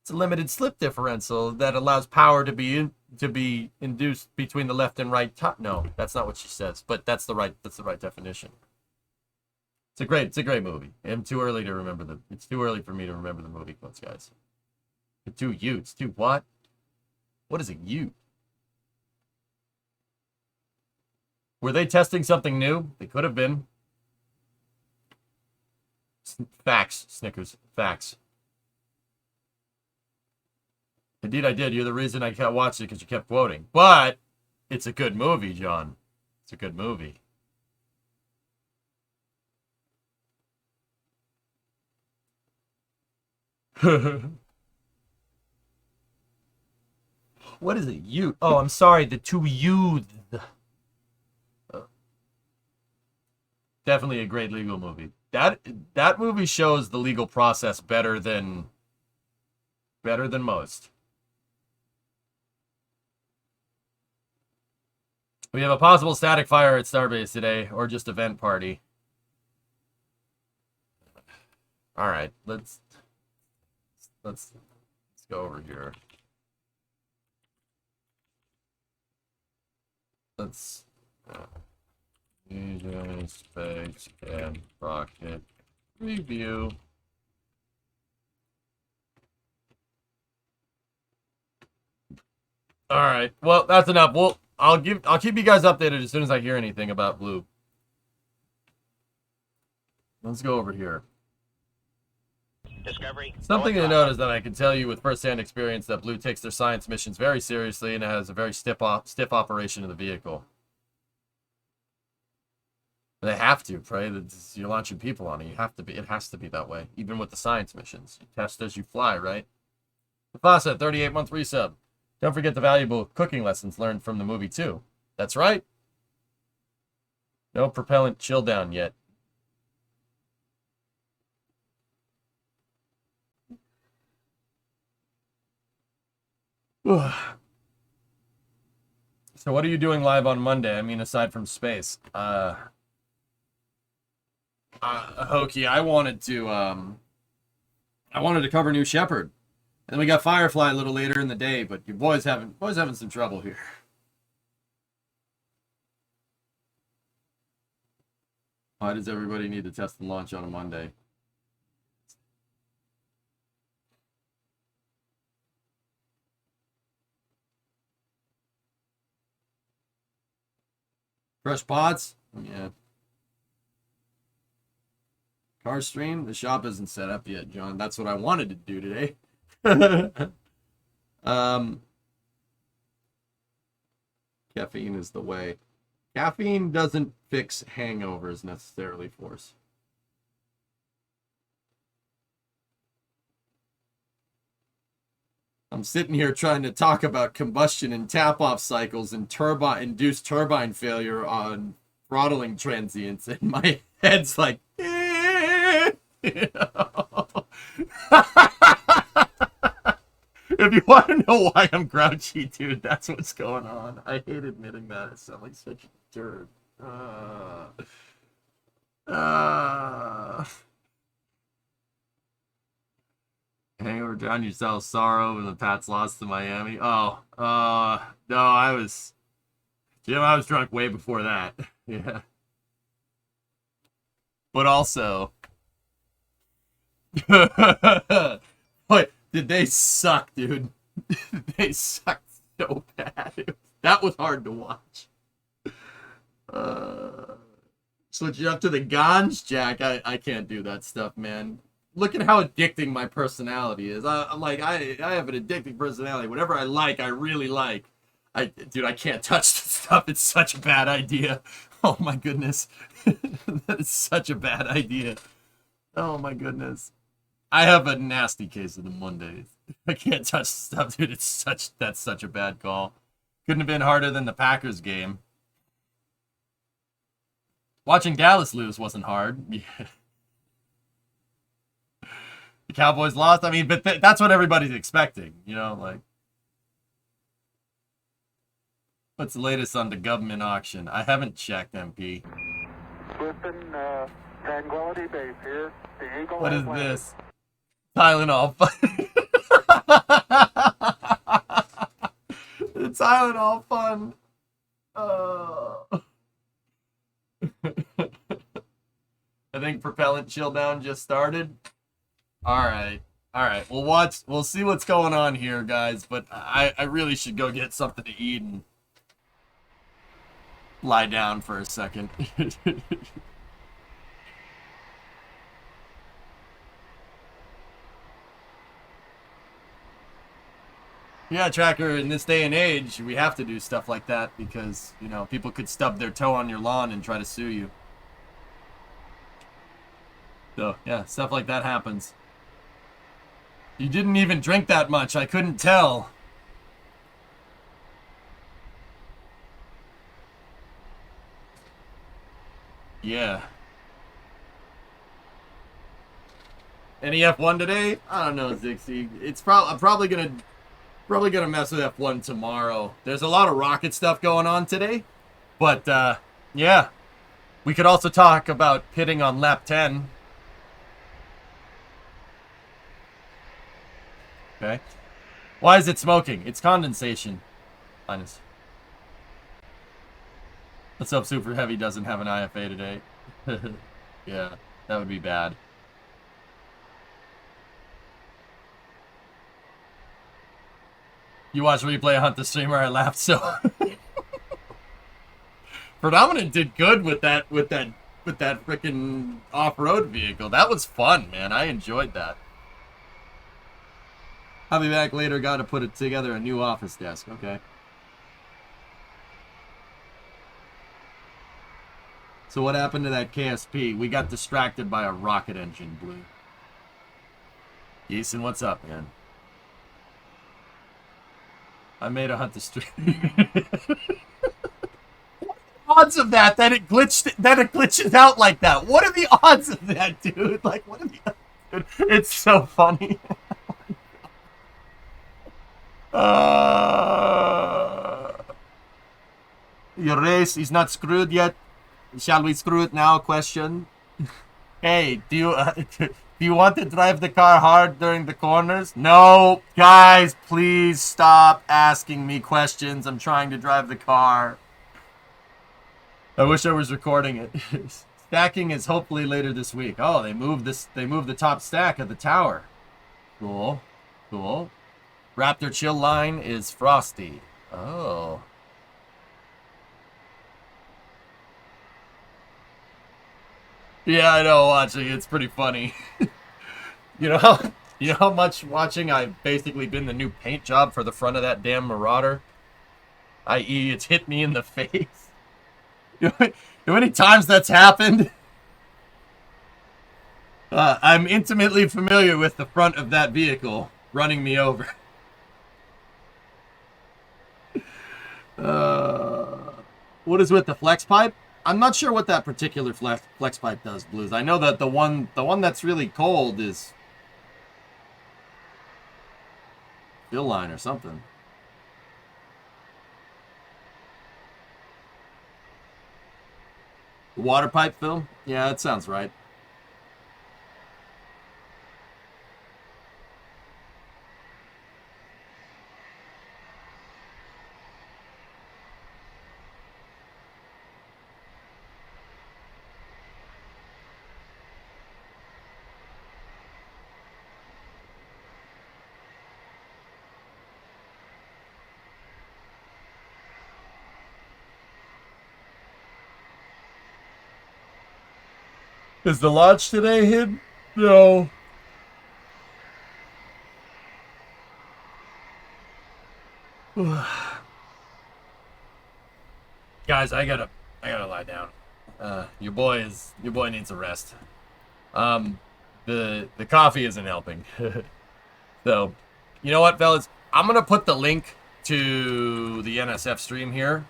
It's a limited slip differential that allows power to be induced between the left and right top. No, that's not what she says, but that's the right definition. It's a great movie. It's too early for me to remember the movie quotes, guys. Two Utes. Two what? What is a Ute? Were they testing something new? They could have been. Facts, Snickers. Facts. Indeed, I did. You're the reason I kept watching it because you kept quoting. But it's a good movie, John. It's a good movie. What is it? You? Oh, I'm sorry. The two youths. Definitely a great legal movie. That movie shows the legal process better than most. We have a possible static fire at Starbase today, or just event party. All right, let's go over here. Let's space and rocket review. All right. Well, that's enough. I'll keep you guys updated as soon as I hear anything about Blue. Let's go over here. Discovery. Something to note is that I can tell you with first-hand experience that Blue takes their science missions very seriously and has a very stiff operation of the vehicle. They have to, right? You're launching people on it. It has to be that way. Even with the science missions. You test as you fly, right? The Fawcett, 38-month resub. Don't forget the valuable cooking lessons learned from the movie, too. That's right. No propellant chill down yet. So what are you doing live on Monday? I mean, aside from space. Hokey, I wanted to cover New Shepard. And then we got Firefly a little later in the day, but your boys having some trouble here. Why does everybody need to test and launch on a Monday? Fresh pods? Yeah. Car stream? The shop isn't set up yet, John. That's what I wanted to do today. Caffeine is the way. Caffeine doesn't fix hangovers necessarily, Force. I'm sitting here trying to talk about combustion and tap-off cycles and induced turbine failure on throttling transients, and my head's like, you know? If you want to know why I'm grouchy, dude, that's what's going on. I hate admitting that. I sound like such a turd. Hangover, drown yourself, sorrow when the Pats lost to Miami. No, I was drunk way before that. Yeah. But also, but did they suck, dude? They sucked so bad. That was hard to watch. Switch it up to the Ganj, Jack. I can't do that stuff, man. Look at how addicting my personality is. I'm like, I have an addicting personality. Whatever I like, I really like. Dude, I can't touch this stuff. It's such a bad idea. Oh my goodness. That is such a bad idea. Oh my goodness. I have a nasty case of the Mondays. I can't touch the stuff, dude. That's such a bad call. Couldn't have been harder than the Packers game. Watching Dallas lose wasn't hard. Yeah. The Cowboys lost. I mean, but that's what everybody's expecting, you know, like. What's the latest on the government auction? I haven't checked, MP. Listen, Tranquility Base here. The Eagle What is landed. this? Tylenol fund. The Tylenol fund. I think propellant chill down just started. All right. We'll see what's going on here, guys. But I really should go get something to eat and lie down for a second. Yeah, Tracker, in this day and age, we have to do stuff like that because, you know, people could stub their toe on your lawn and try to sue you. So, yeah, stuff like that happens. You didn't even drink that much. I couldn't tell. Yeah. Any F1 today? I don't know, Zixie. I'm probably gonna mess with F1 tomorrow. There's a lot of rocket stuff going on today, but yeah, we could also talk about pitting on lap 10. Okay. Why is it smoking? It's condensation. Linus. Let's hope Super Heavy doesn't have an IFA today. Yeah, that would be bad. You watch replay, Hunt the Streamer, I laughed so. Predominant did good with that freaking off-road vehicle. That was fun, man. I enjoyed that. I'll be back later. Got to put it together a new office desk. Okay. So what happened to that KSP? We got distracted by a rocket engine, Blue. Jason, what's up, man? I made a Hunt the Street. Odds of that it glitches out like that. What are the odds of that, dude? Like, what are the odds? It's so funny. Your race is not screwed yet. Shall we screw it now? Question. Hey, do you want to drive the car hard during the corners? No, guys, please stop asking me questions. I'm trying to drive the car. I wish I was recording it. Stacking is hopefully later this week. Oh, they moved the top stack of the tower. Cool. Cool. Raptor chill line is frosty. Oh. Yeah, I know, watching it's pretty funny. You know how much watching I've basically been the new paint job for the front of that damn Marauder? i.e. it's hit me in the face. You know how many times that's happened? I'm intimately familiar with the front of that vehicle running me over. What is with the flex pipe? I'm not sure what that particular flex pipe does, Blues. I know that the one that's really cold is fill line or something. Water pipe fill? Yeah, that sounds right. Is the launch today hidden? No. Guys, I gotta lie down. Your boy needs a rest. The coffee isn't helping. So, you know what, fellas? I'm gonna put the link to the NSF stream here,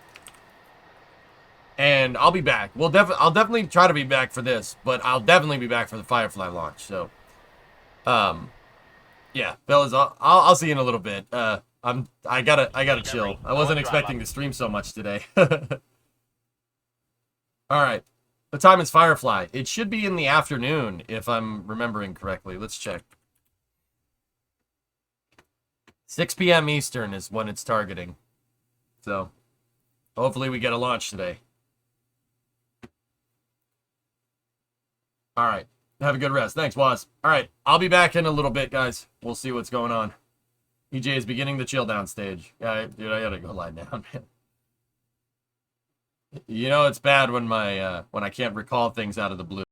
and I'll be back. I'll definitely try to be back for this, but I'll definitely be back for the Firefly launch. So, yeah, fellas, I'll see you in a little bit. I gotta chill. I wasn't expecting to stream so much today. All right. The time is Firefly. It should be in the afternoon, if I'm remembering correctly. Let's check. 6 p.m. Eastern is when it's targeting. So, hopefully we get a launch today. All right. Have a good rest. Thanks, Waz. All right. I'll be back in a little bit, guys. We'll see what's going on. EJ is beginning the chill down stage. Yeah, dude, I gotta go lie down, man. You know it's bad when my when I can't recall things out of the blue.